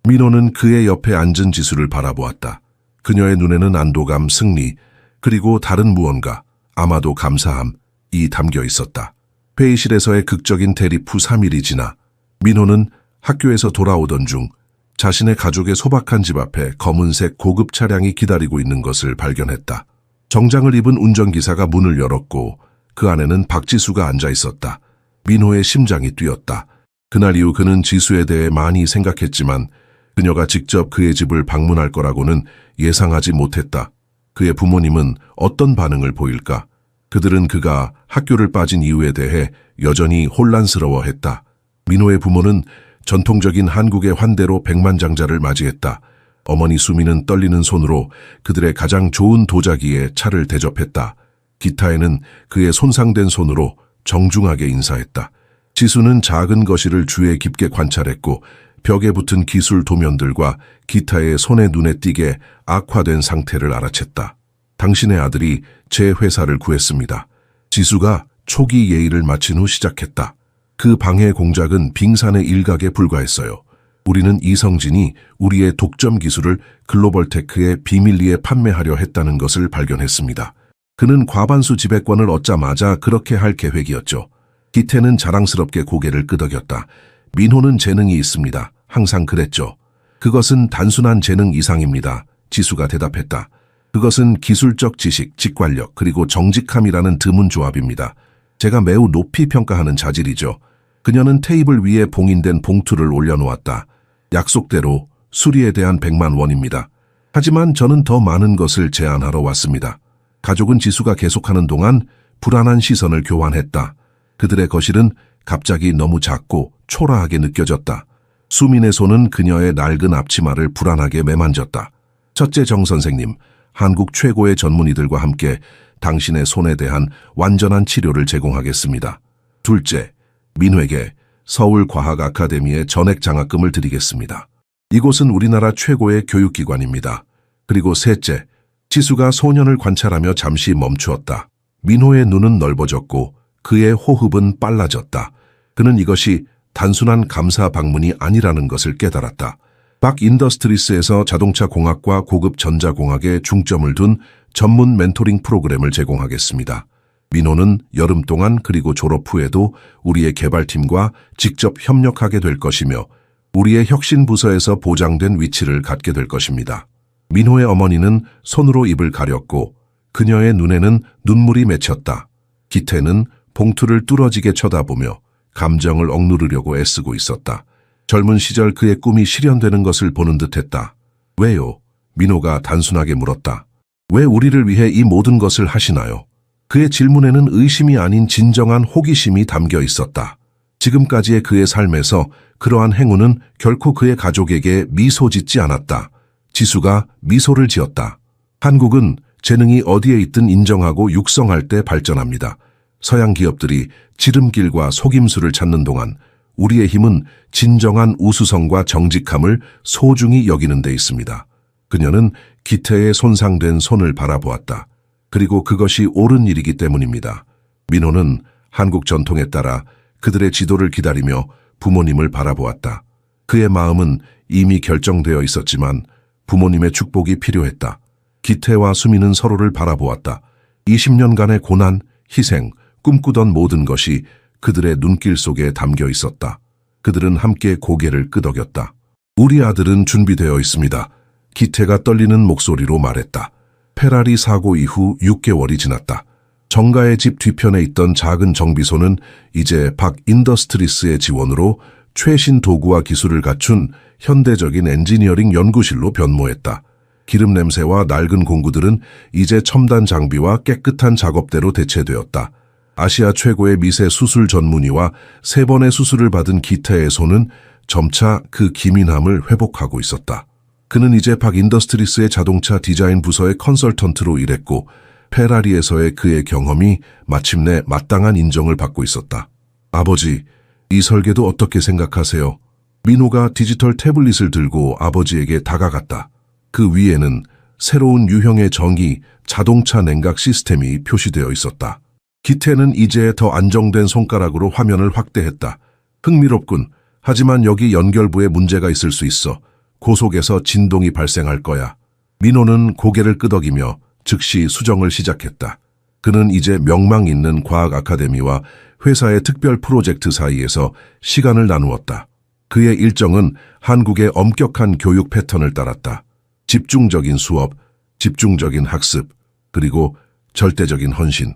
민호는 그의 옆에 앉은 지수를 바라보았다. 그녀의 눈에는 안도감, 승리, 그리고 다른 무언가, 아마도 감사함이 담겨 있었다. 회의실에서의 극적인 대립 후 3일이 지나 민호는 학교에서 돌아오던 중 자신의 가족의 소박한 집 앞에 검은색 고급 차량이 기다리고 있는 것을 발견했다. 정장을 입은 운전기사가 문을 열었고 그 안에는 박지수가 앉아 있었다. 민호의 심장이 뛰었다. 그날 이후 그는 지수에 대해 많이 생각했지만 그녀가 직접 그의 집을 방문할 거라고는 예상하지 못했다. 그의 부모님은 어떤 반응을 보일까? 그들은 그가 학교를 빠진 이유에 대해 여전히 혼란스러워했다. 민호의 부모는 전통적인 한국의 환대로 백만장자를 맞이했다. 어머니 수미는 떨리는 손으로 그들의 가장 좋은 도자기에 차를 대접했다. 기타에는 그의 손상된 손으로 정중하게 인사했다. 지수는 작은 거실을 주의 깊게 관찰했고 벽에 붙은 기술 도면들과 기타의 손에 눈에 띄게 악화된 상태를 알아챘다. 당신의 아들이 제 회사를 구했습니다. 지수가 초기 예의를 마친 후 시작했다. 그 방해 공작은 빙산의 일각에 불과했어요. 우리는 이성진이 우리의 독점 기술을 글로벌테크에 비밀리에 판매하려 했다는 것을 발견했습니다. 그는 과반수 지배권을 얻자마자 그렇게 할 계획이었죠. 기태는 자랑스럽게 고개를 끄덕였다. 민호는 재능이 있습니다. 항상 그랬죠. 그것은 단순한 재능 이상입니다. 지수가 대답했다. 그것은 기술적 지식, 직관력, 그리고 정직함이라는 드문 조합입니다. 제가 매우 높이 평가하는 자질이죠. 그녀는 테이블 위에 봉인된 봉투를 올려놓았다. 약속대로 수리에 대한 100만 원입니다. 하지만 저는 더 많은 것을 제안하러 왔습니다. 가족은 지수가 계속하는 동안 불안한 시선을 교환했다. 그들의 거실은 갑자기 너무 작고 초라하게 느껴졌다. 수민의 손은 그녀의 낡은 앞치마를 불안하게 매만졌다. 첫째 정 선생님, 한국 최고의 전문의들과 함께 당신의 손에 대한 완전한 치료를 제공하겠습니다. 둘째, 민호에게 서울과학아카데미의 전액 장학금을 드리겠습니다. 이곳은 우리나라 최고의 교육기관입니다. 그리고 셋째, 지수가 소년을 관찰하며 잠시 멈추었다. 민호의 눈은 넓어졌고 그의 호흡은 빨라졌다. 그는 이것이 단순한 감사 방문이 아니라는 것을 깨달았다. 박 인더스트리스에서 자동차 공학과 고급 전자공학에 중점을 둔 전문 멘토링 프로그램을 제공하겠습니다. 민호는 여름 동안 그리고 졸업 후에도 우리의 개발팀과 직접 협력하게 될 것이며 우리의 혁신 부서에서 보장된 위치를 갖게 될 것입니다. 민호의 어머니는 손으로 입을 가렸고 그녀의 눈에는 눈물이 맺혔다. 기태는 봉투를 뚫어지게 쳐다보며 감정을 억누르려고 애쓰고 있었다. 젊은 시절 그의 꿈이 실현되는 것을 보는 듯했다. 왜요? 민호가 단순하게 물었다. 왜 우리를 위해 이 모든 것을 하시나요? 그의 질문에는 의심이 아닌 진정한 호기심이 담겨 있었다. 지금까지의 그의 삶에서 그러한 행운은 결코 그의 가족에게 미소 짓지 않았다. 지수가 미소를 지었다. 한국은 재능이 어디에 있든 인정하고 육성할 때 발전합니다. 서양 기업들이 지름길과 속임수를 찾는 동안 우리의 힘은 진정한 우수성과 정직함을 소중히 여기는 데 있습니다. 그녀는 기태의 손상된 손을 바라보았다. 그리고 그것이 옳은 일이기 때문입니다. 민호는 한국 전통에 따라 그들의 지도를 기다리며 부모님을 바라보았다. 그의 마음은 이미 결정되어 있었지만 부모님의 축복이 필요했다. 기태와 수미는 서로를 바라보았다. 20년간의 고난, 희생, 꿈꾸던 모든 것이 그들의 눈길 속에 담겨 있었다. 그들은 함께 고개를 끄덕였다. 우리 아들은 준비되어 있습니다. 기태가 떨리는 목소리로 말했다. 페라리 사고 이후 6개월이 지났다. 정가의 집 뒤편에 있던 작은 정비소는 이제 박 인더스트리스의 지원으로 최신 도구와 기술을 갖춘 현대적인 엔지니어링 연구실로 변모했다. 기름 냄새와 낡은 공구들은 이제 첨단 장비와 깨끗한 작업대로 대체되었다. 아시아 최고의 미세 수술 전문의와 3번의 수술을 받은 기태의 손은 점차 그 기민함을 회복하고 있었다. 그는 이제 박 인더스트리스의 자동차 디자인 부서의 컨설턴트로 일했고 페라리에서의 그의 경험이 마침내 마땅한 인정을 받고 있었다. 아버지, 이 설계도 어떻게 생각하세요? 민호가 디지털 태블릿을 들고 아버지에게 다가갔다. 그 위에는 새로운 유형의 정의, 자동차 냉각 시스템이 표시되어 있었다. 기태는 이제 더 안정된 손가락으로 화면을 확대했다. 흥미롭군. 하지만 여기 연결부에 문제가 있을 수 있어. 고속에서 진동이 발생할 거야. 민호는 고개를 끄덕이며 즉시 수정을 시작했다. 그는 이제 명망 있는 과학 아카데미와 회사의 특별 프로젝트 사이에서 시간을 나누었다. 그의 일정은 한국의 엄격한 교육 패턴을 따랐다. 집중적인 수업, 집중적인 학습, 그리고 절대적인 헌신.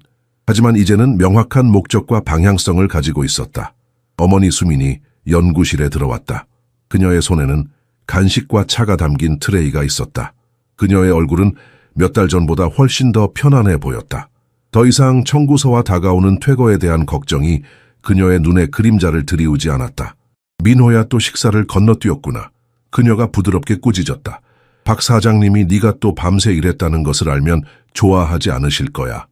하지만 이제는 명확한 목적과 방향성을 가지고 있었다. 어머니 수민이 연구실에 들어왔다. 그녀의 손에는 간식과 차가 담긴 트레이가 있었다. 그녀의 얼굴은 몇 달 전보다 훨씬 더 편안해 보였다. 더 이상 청구서와 다가오는 퇴거에 대한 걱정이 그녀의 눈에 그림자를 들이우지 않았다. 민호야 또 식사를 건너뛰었구나. 그녀가 부드럽게 꾸짖었다. 박 사장님이 네가 또 밤새 일했다는 것을 알면 좋아하지 않으실 거야.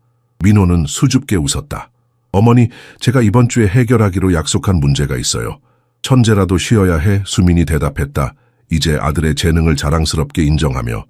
민호는 수줍게 웃었다. 어머니, 제가 이번 주에 해결하기로 약속한 문제가 있어요. 천재라도 쉬어야 해, 수민이 대답했다. 이제 아들의 재능을 자랑스럽게 인정하며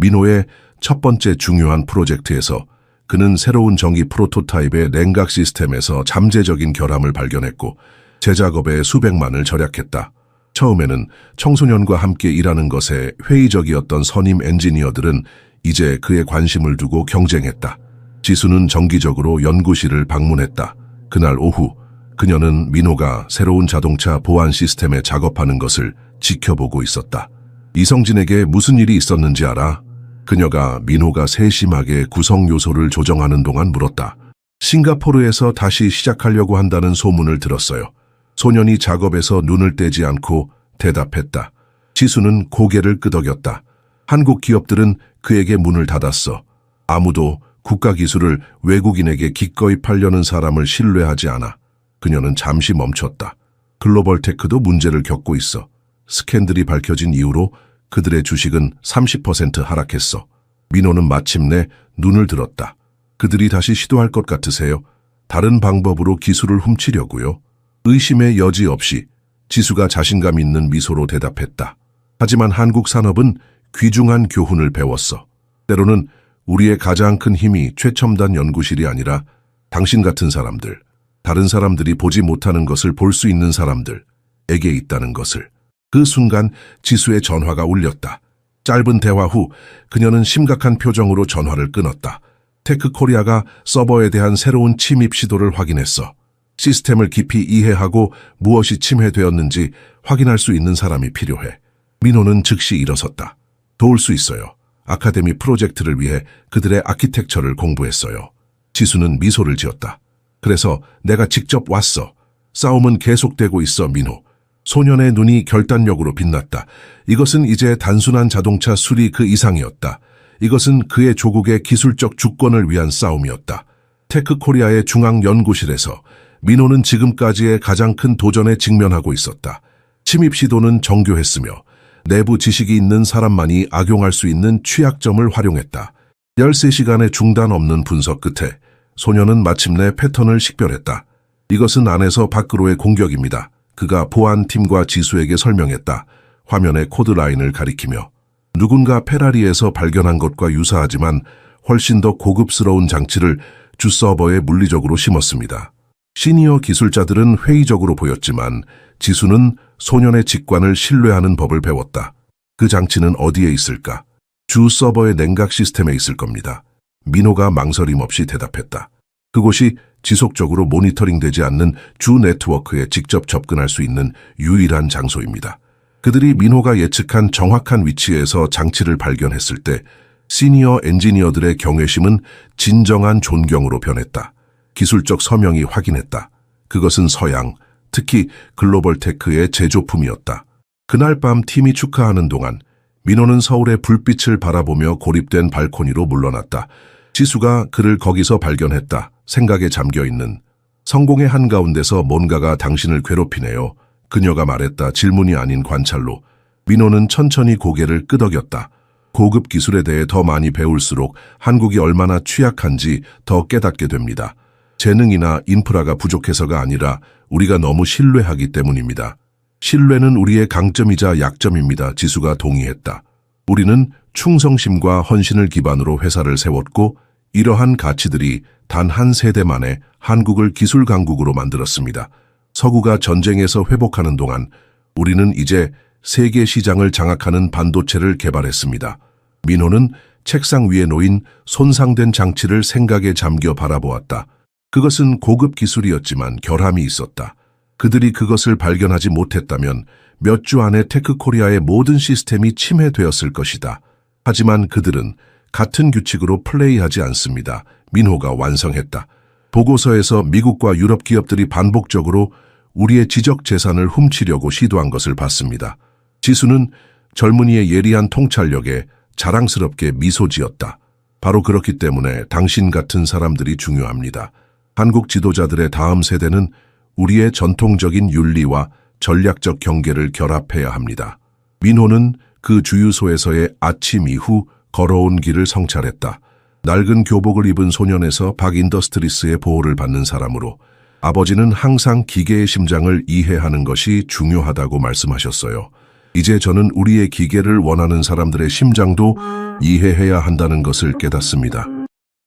민호의 첫 번째 중요한 프로젝트에서 그는 새로운 전기 프로토타입의 냉각 시스템에서 잠재적인 결함을 발견했고 제작업에 수백만을 절약했다. 처음에는 청소년과 함께 일하는 것에 회의적이었던 선임 엔지니어들은 이제 그에 관심을 두고 경쟁했다. 지수는 정기적으로 연구실을 방문했다. 그날 오후 그녀는 민호가 새로운 자동차 보안 시스템에 작업하는 것을 지켜보고 있었다. 이성진에게 무슨 일이 있었는지 알아? 그녀가 민호가 세심하게 구성 요소를 조정하는 동안 물었다. 싱가포르에서 다시 시작하려고 한다는 소문을 들었어요. 소년이 작업에서 눈을 떼지 않고 대답했다. 지수는 고개를 끄덕였다. 한국 기업들은 그에게 문을 닫았어. 아무도 국가 기술을 외국인에게 기꺼이 팔려는 사람을 신뢰하지 않아. 그녀는 잠시 멈췄다. 글로벌 테크도 문제를 겪고 있어. 스캔들이 밝혀진 이후로 그들의 주식은 30% 하락했어. 민호는 마침내 눈을 들었다. 그들이 다시 시도할 것 같으세요? 다른 방법으로 기술을 훔치려고요? 의심의 여지 없이 지수가 자신감 있는 미소로 대답했다. 하지만 한국 산업은 귀중한 교훈을 배웠어. 때로는 우리의 가장 큰 힘이 최첨단 연구실이 아니라 당신 같은 사람들, 다른 사람들이 보지 못하는 것을 볼 수 있는 사람들에게 있다는 것을. 그 순간 지수의 전화가 울렸다. 짧은 대화 후 그녀는 심각한 표정으로 전화를 끊었다. 테크코리아가 서버에 대한 새로운 침입 시도를 확인했어. 시스템을 깊이 이해하고 무엇이 침해되었는지 확인할 수 있는 사람이 필요해. 민호는 즉시 일어섰다. 도울 수 있어요. 아카데미 프로젝트를 위해 그들의 아키텍처를 공부했어요. 지수는 미소를 지었다. 그래서 내가 직접 왔어. 싸움은 계속되고 있어, 민호. 소년의 눈이 결단력으로 빛났다. 이것은 이제 단순한 자동차 수리 그 이상이었다. 이것은 그의 조국의 기술적 주권을 위한 싸움이었다. 테크코리아의 중앙연구실에서 민호는 지금까지의 가장 큰 도전에 직면하고 있었다. 침입 시도는 정교했으며 내부 지식이 있는 사람만이 악용할 수 있는 취약점을 활용했다. 13시간의 중단 없는 분석 끝에 소년은 마침내 패턴을 식별했다. 이것은 안에서 밖으로의 공격입니다. 그가 보안팀과 지수에게 설명했다. 화면에 코드라인을 가리키며 누군가 페라리에서 발견한 것과 유사하지만 훨씬 더 고급스러운 장치를 주 서버에 물리적으로 심었습니다. 시니어 기술자들은 회의적으로 보였지만 지수는 소년의 직관을 신뢰하는 법을 배웠다. 그 장치는 어디에 있을까? 주 서버의 냉각 시스템에 있을 겁니다. 민호가 망설임 없이 대답했다. 그곳이 지속적으로 모니터링되지 않는 주 네트워크에 직접 접근할 수 있는 유일한 장소입니다. 그들이 민호가 예측한 정확한 위치에서 장치를 발견했을 때 시니어 엔지니어들의 경외심은 진정한 존경으로 변했다. 기술적 서명이 확인했다. 그것은 서양, 특히 글로벌 테크의 제조품이었다. 그날 밤 팀이 축하하는 동안 민호는 서울의 불빛을 바라보며 고립된 발코니로 물러났다. 지수가 그를 거기서 발견했다. 생각에 잠겨있는. 성공의 한가운데서 뭔가가 당신을 괴롭히네요. 그녀가 말했다. 질문이 아닌 관찰로. 민호는 천천히 고개를 끄덕였다. 고급 기술에 대해 더 많이 배울수록 한국이 얼마나 취약한지 더 깨닫게 됩니다. 재능이나 인프라가 부족해서가 아니라 우리가 너무 신뢰하기 때문입니다. 신뢰는 우리의 강점이자 약점입니다. 지수가 동의했다. 우리는 충성심과 헌신을 기반으로 회사를 세웠고 이러한 가치들이 단 한 세대 만에 한국을 기술 강국으로 만들었습니다. 서구가 전쟁에서 회복하는 동안 우리는 이제 세계 시장을 장악하는 반도체를 개발했습니다. 민호는 책상 위에 놓인 손상된 장치를 생각에 잠겨 바라보았다. 그것은 고급 기술이었지만 결함이 있었다. 그들이 그것을 발견하지 못했다면 몇 주 안에 테크코리아의 모든 시스템이 침해되었을 것이다. 하지만 그들은 같은 규칙으로 플레이하지 않습니다. 민호가 완성했다. 보고서에서 미국과 유럽 기업들이 반복적으로 우리의 지적 재산을 훔치려고 시도한 것을 봤습니다. 지수는 젊은이의 예리한 통찰력에 자랑스럽게 미소 지었다. 바로 그렇기 때문에 당신 같은 사람들이 중요합니다. 한국 지도자들의 다음 세대는 우리의 전통적인 윤리와 전략적 경계를 결합해야 합니다. 민호는 그 주유소에서의 아침 이후 걸어온 길을 성찰했다. 낡은 교복을 입은 소년에서 박 인더스트리스의 보호를 받는 사람으로 아버지는 항상 기계의 심장을 이해하는 것이 중요하다고 말씀하셨어요. 이제 저는 우리의 기계를 원하는 사람들의 심장도 이해해야 한다는 것을 깨닫습니다.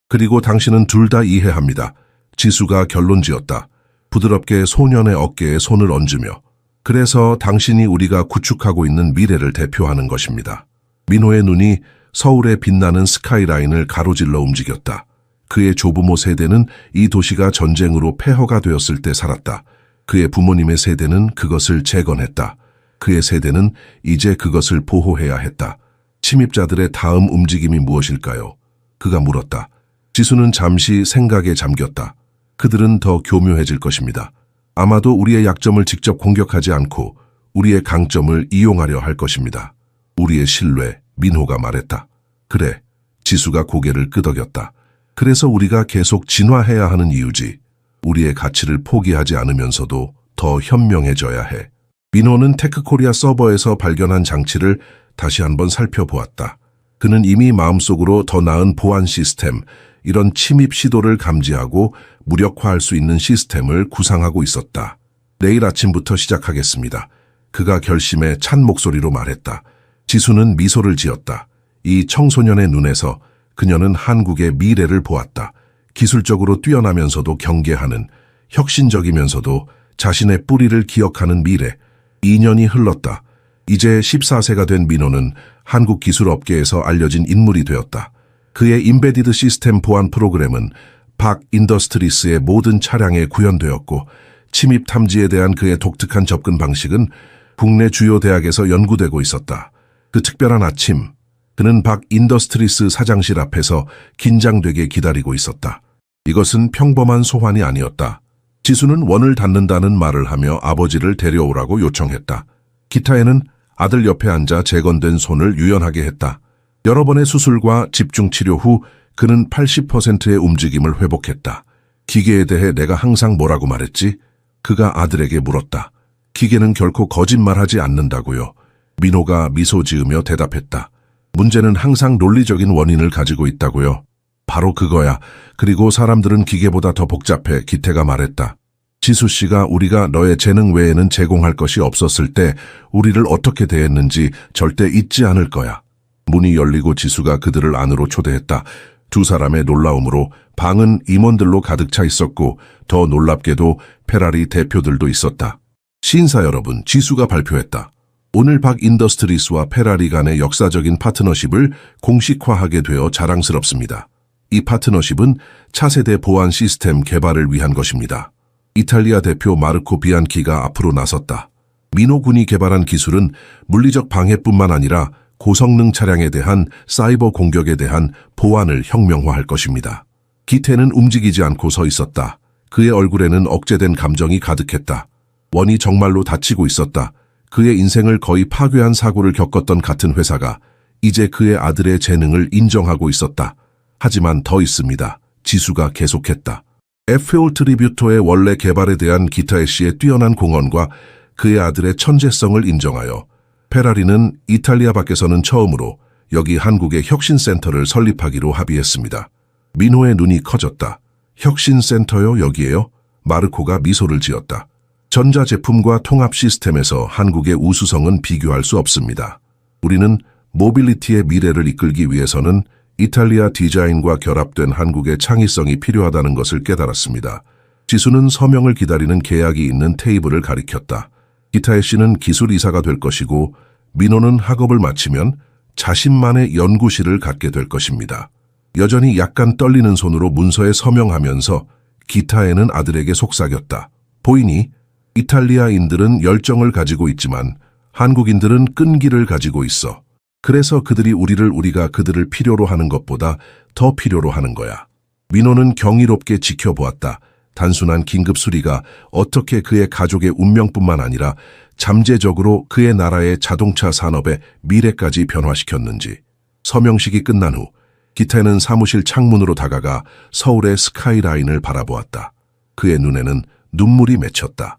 그리고 당신은 둘 다 이해합니다. 지수가 결론지었다. 부드럽게 소년의 어깨에 손을 얹으며. 그래서 당신이 우리가 구축하고 있는 미래를 대표하는 것입니다. 민호의 눈이 서울의 빛나는 스카이라인을 가로질러 움직였다. 그의 조부모 세대는 이 도시가 전쟁으로 폐허가 되었을 때 살았다. 그의 부모님의 세대는 그것을 재건했다. 그의 세대는 이제 그것을 보호해야 했다. 침입자들의 다음 움직임이 무엇일까요? 그가 물었다. 지수는 잠시 생각에 잠겼다. 그들은 더 교묘해질 것입니다. 아마도 우리의 약점을 직접 공격하지 않고 우리의 강점을 이용하려 할 것입니다. 우리의 신뢰, 민호가 말했다. 그래, 지수가 고개를 끄덕였다. 그래서 우리가 계속 진화해야 하는 이유지. 우리의 가치를 포기하지 않으면서도 더 현명해져야 해. 민호는 테크코리아 서버에서 발견한 장치를 다시 한번 살펴보았다. 그는 이미 마음속으로 더 나은 보안 시스템, 이런 침입 시도를 감지하고 무력화할 수 있는 시스템을 구상하고 있었다. 내일 아침부터 시작하겠습니다. 그가 결심에 찬 목소리로 말했다. 지수는 미소를 지었다. 이 청소년의 눈에서 그녀는 한국의 미래를 보았다. 기술적으로 뛰어나면서도 경계하는, 혁신적이면서도 자신의 뿌리를 기억하는 미래. 2년이 흘렀다. 이제 14세가 된 민호는 한국 기술업계에서 알려진 인물이 되었다. 그의 임베디드 시스템 보안 프로그램은 박 인더스트리스의 모든 차량에 구현되었고 침입 탐지에 대한 그의 독특한 접근 방식은 국내 주요 대학에서 연구되고 있었다. 그 특별한 아침, 그는 박 인더스트리스 사장실 앞에서 긴장되게 기다리고 있었다. 이것은 평범한 소환이 아니었다. 지수는 원을 닫는다는 말을 하며 아버지를 데려오라고 요청했다. 기타에는 아들 옆에 앉아 재건된 손을 유연하게 했다. 여러 번의 수술과 집중 치료 후 그는 80%의 움직임을 회복했다. 기계에 대해 내가 항상 뭐라고 말했지? 그가 아들에게 물었다. 기계는 결코 거짓말하지 않는다고요. 민호가 미소 지으며 대답했다. 문제는 항상 논리적인 원인을 가지고 있다고요. 바로 그거야. 그리고 사람들은 기계보다 더 복잡해. 기태가 말했다. 지수 씨가 우리가 너의 재능 외에는 제공할 것이 없었을 때 우리를 어떻게 대했는지 절대 잊지 않을 거야. 문이 열리고 지수가 그들을 안으로 초대했다. 두 사람의 놀라움으로 방은 임원들로 가득 차 있었고 더 놀랍게도 페라리 대표들도 있었다. 시인사 여러분, 지수가 발표했다. 오늘 박 인더스트리스와 페라리 간의 역사적인 파트너십을 공식화하게 되어 자랑스럽습니다. 이 파트너십은 차세대 보안 시스템 개발을 위한 것입니다. 이탈리아 대표 마르코 비안키가 앞으로 나섰다. 민호 군이 개발한 기술은 물리적 방해뿐만 아니라 고성능 차량에 대한 사이버 공격에 대한 보안을 혁명화할 것입니다. 기태는 움직이지 않고 서 있었다. 그의 얼굴에는 억제된 감정이 가득했다. 원이 정말로 다치고 있었다. 그의 인생을 거의 파괴한 사고를 겪었던 같은 회사가 이제 그의 아들의 재능을 인정하고 있었다. 하지만 더 있습니다. 지수가 계속했다. FL 트리뷰터의 원래 개발에 대한 기타의 씨의 뛰어난 공헌과 그의 아들의 천재성을 인정하여 페라리는 이탈리아 밖에서는 처음으로 여기 한국의 혁신센터를 설립하기로 합의했습니다. 민호의 눈이 커졌다. 혁신센터요, 여기에요? 마르코가 미소를 지었다. 전자제품과 통합 시스템에서 한국의 우수성은 비교할 수 없습니다. 우리는 모빌리티의 미래를 이끌기 위해서는 이탈리아 디자인과 결합된 한국의 창의성이 필요하다는 것을 깨달았습니다. 지수는 서명을 기다리는 계약이 있는 테이블을 가리켰다. 기타의 씨는 기술이사가 될 것이고 민호는 학업을 마치면 자신만의 연구실을 갖게 될 것입니다. 여전히 약간 떨리는 손으로 문서에 서명하면서 기타에는 아들에게 속삭였다. 보이니? 이탈리아인들은 열정을 가지고 있지만 한국인들은 끈기를 가지고 있어. 그래서 그들이 우리가 그들을 필요로 하는 것보다 더 필요로 하는 거야. 민호는 경이롭게 지켜보았다. 단순한 긴급 수리가 어떻게 그의 가족의 운명뿐만 아니라 잠재적으로 그의 나라의 자동차 산업의 미래까지 변화시켰는지. 서명식이 끝난 후 기태는 사무실 창문으로 다가가 서울의 스카이라인을 바라보았다. 그의 눈에는 눈물이 맺혔다.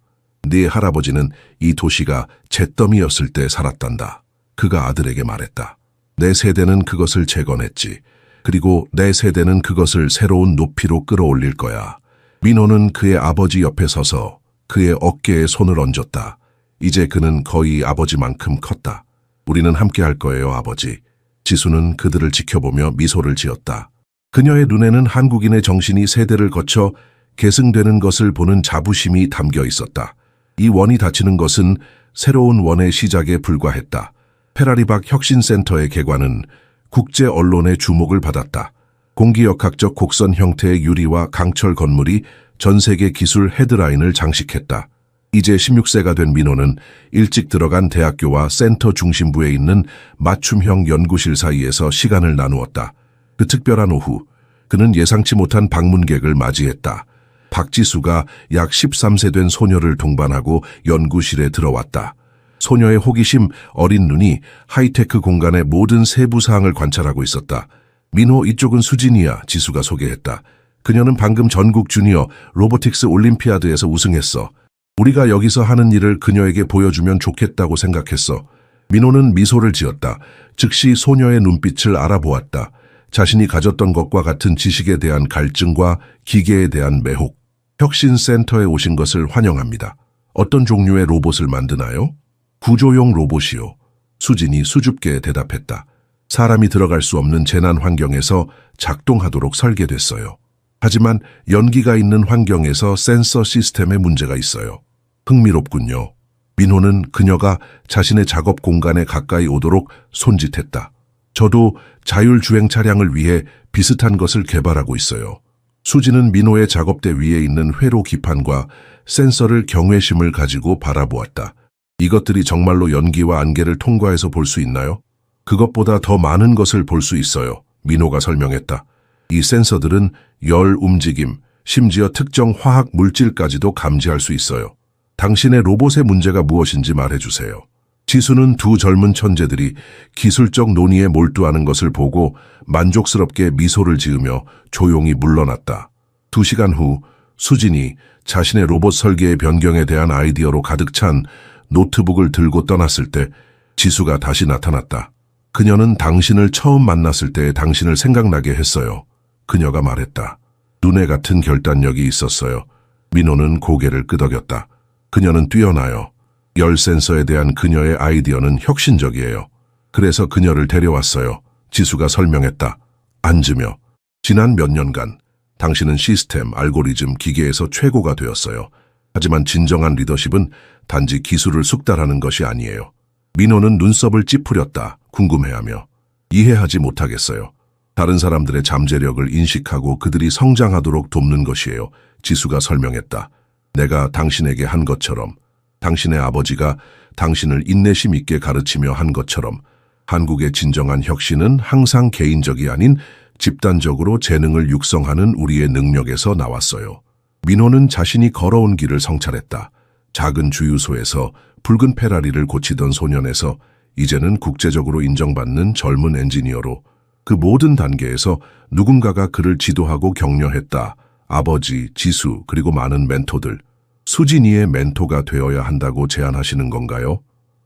네 할아버지는 이 도시가 잿더미였을 때 살았단다. 그가 아들에게 말했다. 내 세대는 그것을 재건했지. 그리고 내 세대는 그것을 새로운 높이로 끌어올릴 거야. 민호는 그의 아버지 옆에 서서 그의 어깨에 손을 얹었다. 이제 그는 거의 아버지만큼 컸다. 우리는 함께 할 거예요, 아버지. 지수는 그들을 지켜보며 미소를 지었다. 그녀의 눈에는 한국인의 정신이 세대를 거쳐 계승되는 것을 보는 자부심이 담겨 있었다. 이 원이 닫히는 것은 새로운 원의 시작에 불과했다. 페라리박 혁신센터의 개관은 국제 언론의 주목을 받았다. 공기역학적 곡선 형태의 유리와 강철 건물이 전 세계 기술 헤드라인을 장식했다. 이제 16세가 된 민호는 일찍 들어간 대학교와 센터 중심부에 있는 맞춤형 연구실 사이에서 시간을 나누었다. 그 특별한 오후, 그는 예상치 못한 방문객을 맞이했다. 박지수가 약 13세 된 소녀를 동반하고 연구실에 들어왔다. 소녀의 호기심 어린 눈이 하이테크 공간의 모든 세부 사항을 관찰하고 있었다. 민호, 이쪽은 수진이야, 지수가 소개했다. 그녀는 방금 전국 주니어 로보틱스 올림피아드에서 우승했어. 우리가 여기서 하는 일을 그녀에게 보여주면 좋겠다고 생각했어. 민호는 미소를 지었다. 즉시 소녀의 눈빛을 알아보았다. 자신이 가졌던 것과 같은 지식에 대한 갈증과 기계에 대한 매혹. 혁신센터에 오신 것을 환영합니다. 어떤 종류의 로봇을 만드나요? 구조용 로봇이요. 수진이 수줍게 대답했다. 사람이 들어갈 수 없는 재난 환경에서 작동하도록 설계됐어요. 하지만 연기가 있는 환경에서 센서 시스템에 문제가 있어요. 흥미롭군요. 민호는 그녀가 자신의 작업 공간에 가까이 오도록 손짓했다. 저도 자율주행 차량을 위해 비슷한 것을 개발하고 있어요. 수지는 민호의 작업대 위에 있는 회로 기판과 센서를 경외심을 가지고 바라보았다. 이것들이 정말로 연기와 안개를 통과해서 볼 수 있나요? 그것보다 더 많은 것을 볼 수 있어요. 민호가 설명했다. 이 센서들은 열 움직임, 심지어 특정 화학 물질까지도 감지할 수 있어요. 당신의 로봇의 문제가 무엇인지 말해주세요. 지수는 두 젊은 천재들이 기술적 논의에 몰두하는 것을 보고 만족스럽게 미소를 지으며 조용히 물러났다. 2시간 후 수진이 자신의 로봇 설계의 변경에 대한 아이디어로 가득 찬 노트북을 들고 떠났을 때 지수가 다시 나타났다. 그녀는 당신을 처음 만났을 때 당신을 생각나게 했어요. 그녀가 말했다. 눈에 같은 결단력이 있었어요. 민호는 고개를 끄덕였다. 그녀는 뛰어나요. 열 센서에 대한 그녀의 아이디어는 혁신적이에요. 그래서 그녀를 데려왔어요. 지수가 설명했다. 앉으며. 지난 몇 년간 당신은 시스템, 알고리즘, 기계에서 최고가 되었어요. 하지만 진정한 리더십은 단지 기술을 숙달하는 것이 아니에요. 민호는 눈썹을 찌푸렸다. 궁금해하며. 이해하지 못하겠어요. 다른 사람들의 잠재력을 인식하고 그들이 성장하도록 돕는 것이에요. 지수가 설명했다. 내가 당신에게 한 것처럼, 당신의 아버지가 당신을 인내심 있게 가르치며 한 것처럼 한국의 진정한 혁신은 항상 개인적이 아닌 집단적으로 재능을 육성하는 우리의 능력에서 나왔어요. 민호는 자신이 걸어온 길을 성찰했다. 작은 주유소에서 붉은 페라리를 고치던 소년에서 이제는 국제적으로 인정받는 젊은 엔지니어로 그 모든 단계에서 누군가가 그를 지도하고 격려했다. 아버지, 지수, 그리고 많은 멘토들. 수진이의 멘토가 되어야 한다고 제안하시는 건가요?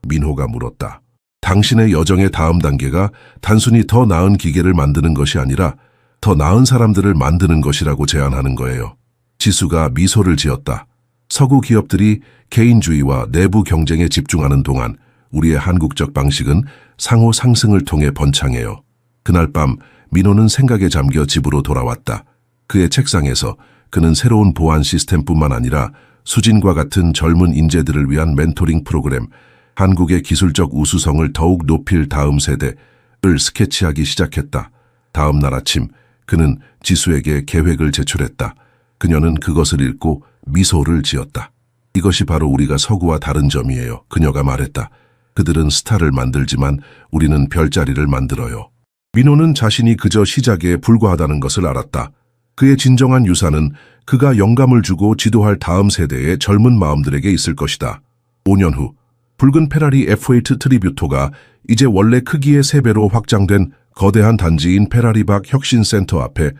민호가 물었다. 당신의 여정의 다음 단계가 단순히 더 나은 기계를 만드는 것이 아니라 더 나은 사람들을 만드는 것이라고 제안하는 거예요. 지수가 미소를 지었다. 서구 기업들이 개인주의와 내부 경쟁에 집중하는 동안 우리의 한국적 방식은 상호 상승을 통해 번창해요. 그날 밤 민호는 생각에 잠겨 집으로 돌아왔다. 그의 책상에서 그는 새로운 보안 시스템뿐만 아니라 수진과 같은 젊은 인재들을 위한 멘토링 프로그램, 한국의 기술적 우수성을 더욱 높일 다음 세대를 스케치하기 시작했다. 다음 날 아침 그는 지수에게 계획을 제출했다. 그녀는 그것을 읽고 미소를 지었다. 이것이 바로 우리가 서구와 다른 점이에요. 그녀가 말했다. 그들은 스타를 만들지만 우리는 별자리를 만들어요. 민호는 자신이 그저 시작에 불과하다는 것을 알았다. 그의 진정한 유산은 그가 영감을 주고 지도할 다음 세대의 젊은 마음들에게 있을 것이다. 5년 후 붉은 페라리 F8 트리뷰토가 이제 원래 크기의 3배로 확장된 거대한 단지인 페라리박 혁신센터 앞에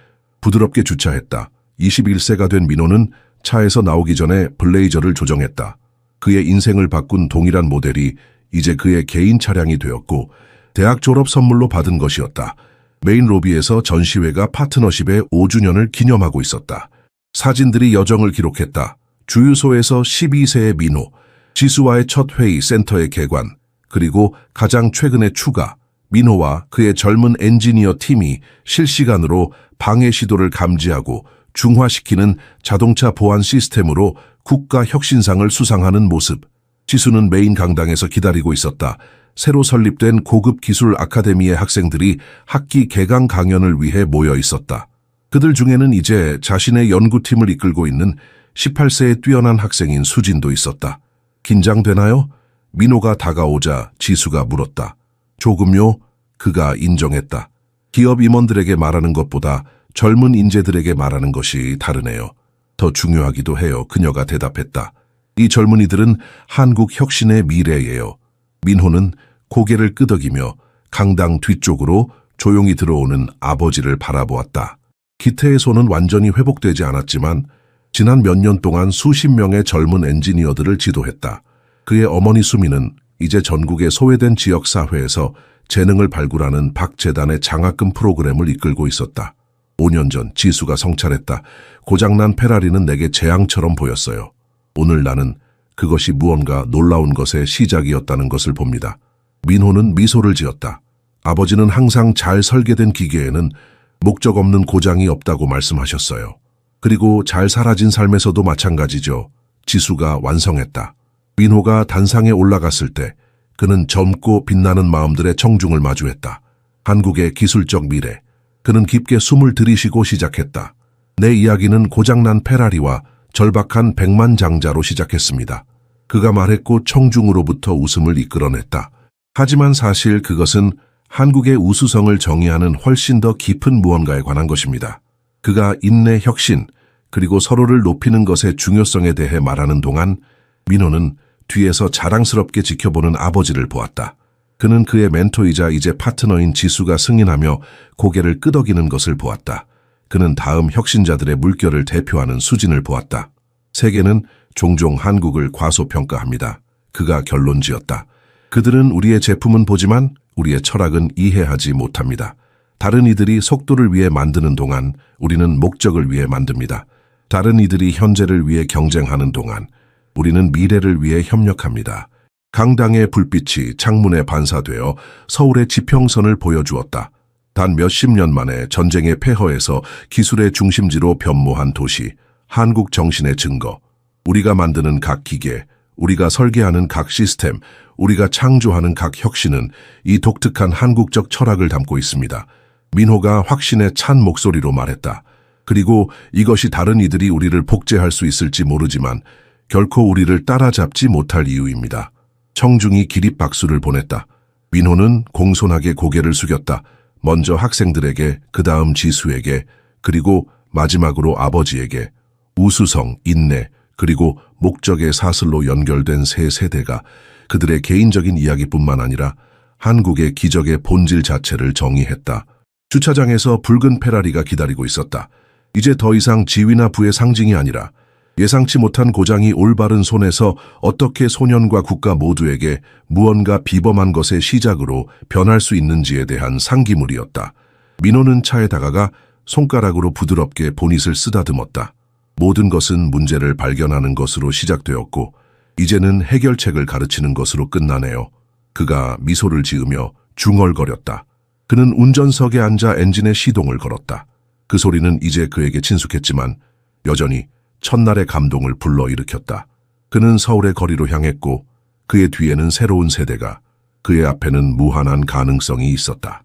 부드럽게 주차했다. 21세가 된 민호는 차에서 나오기 전에 블레이저를 조정했다. 그의 인생을 바꾼 동일한 모델이 이제 그의 개인 차량이 되었고 대학 졸업 선물로 받은 것이었다. 메인 로비에서 전시회가 파트너십의 5주년을 기념하고 있었다. 사진들이 여정을 기록했다. 주유소에서 12세의 민호, 지수와의 첫 회의 센터의 개관, 그리고 가장 최근의 추가, 민호와 그의 젊은 엔지니어 팀이 실시간으로 방해 시도를 감지하고 중화시키는 자동차 보안 시스템으로 국가 혁신상을 수상하는 모습. 지수는 메인 강당에서 기다리고 있었다. 새로 설립된 고급 기술 아카데미의 학생들이 학기 개강 강연을 위해 모여 있었다. 그들 중에는 이제 자신의 연구팀을 이끌고 있는 18세의 뛰어난 학생인 수진도 있었다. 긴장되나요? 민호가 다가오자 지수가 물었다. 조금요? 그가 인정했다. 기업 임원들에게 말하는 것보다 젊은 인재들에게 말하는 것이 다르네요. 더 중요하기도 해요. 그녀가 대답했다. 이 젊은이들은 한국 혁신의 미래예요. 민호는 고개를 끄덕이며 강당 뒤쪽으로 조용히 들어오는 아버지를 바라보았다. 기태의 손은 완전히 회복되지 않았지만 지난 몇 년 동안 수십 명의 젊은 엔지니어들을 지도했다. 그의 어머니 수미는 이제 전국의 소외된 지역사회에서 재능을 발굴하는 박재단의 장학금 프로그램을 이끌고 있었다. 5년 전 지수가 성찰했다. 고장난 페라리는 내게 재앙처럼 보였어요. 오늘 나는 그것이 무언가 놀라운 것의 시작이었다는 것을 봅니다. 민호는 미소를 지었다. 아버지는 항상 잘 설계된 기계에는 목적 없는 고장이 없다고 말씀하셨어요. 그리고 잘 사라진 삶에서도 마찬가지죠. 지수가 완성했다. 민호가 단상에 올라갔을 때 그는 젊고 빛나는 마음들의 청중을 마주했다. 한국의 기술적 미래. 그는 깊게 숨을 들이쉬고 시작했다. 내 이야기는 고장난 페라리와 절박한 백만장자로 시작했습니다. 그가 말했고 청중으로부터 웃음을 이끌어냈다. 하지만 사실 그것은 한국의 우수성을 정의하는 훨씬 더 깊은 무언가에 관한 것입니다. 그가 인내 혁신, 그리고 서로를 높이는 것의 중요성에 대해 말하는 동안 민호는 뒤에서 자랑스럽게 지켜보는 아버지를 보았다. 그는 그의 멘토이자 이제 파트너인 지수가 승인하며 고개를 끄덕이는 것을 보았다. 그는 다음 혁신자들의 물결을 대표하는 수진을 보았다. 세계는 종종 한국을 과소평가합니다. 그가 결론지었다. 그들은 우리의 제품은 보지만 우리의 철학은 이해하지 못합니다. 다른 이들이 속도를 위해 만드는 동안 우리는 목적을 위해 만듭니다. 다른 이들이 현재를 위해 경쟁하는 동안 우리는 미래를 위해 협력합니다. 강당의 불빛이 창문에 반사되어 서울의 지평선을 보여주었다. 단 몇십 년 만에 전쟁의 폐허에서 기술의 중심지로 변모한 도시, 한국 정신의 증거. 우리가 만드는 각 기계, 우리가 설계하는 각 시스템, 우리가 창조하는 각 혁신은 이 독특한 한국적 철학을 담고 있습니다. 민호가 확신에 찬 목소리로 말했다. 그리고 이것이 다른 이들이 우리를 복제할 수 있을지 모르지만 결코 우리를 따라잡지 못할 이유입니다. 청중이 기립박수를 보냈다. 민호는 공손하게 고개를 숙였다. 먼저 학생들에게, 그 다음 지수에게, 그리고 마지막으로 아버지에게. 우수성, 인내, 그리고 목적의 사슬로 연결된 세 세대가 그들의 개인적인 이야기뿐만 아니라 한국의 기적의 본질 자체를 정의했다. 주차장에서 붉은 페라리가 기다리고 있었다. 이제 더 이상 지위나 부의 상징이 아니라 예상치 못한 고장이 올바른 손에서 어떻게 소년과 국가 모두에게 무언가 비범한 것의 시작으로 변할 수 있는지에 대한 상기물이었다. 민호는 차에 다가가 손가락으로 부드럽게 보닛을 쓰다듬었다. 모든 것은 문제를 발견하는 것으로 시작되었고 이제는 해결책을 가르치는 것으로 끝나네요. 그가 미소를 지으며 중얼거렸다. 그는 운전석에 앉아 엔진의 시동을 걸었다. 그 소리는 이제 그에게 친숙했지만 여전히 첫날의 감동을 불러일으켰다. 그는 서울의 거리로 향했고 그의 뒤에는 새로운 세대가, 그의 앞에는 무한한 가능성이 있었다.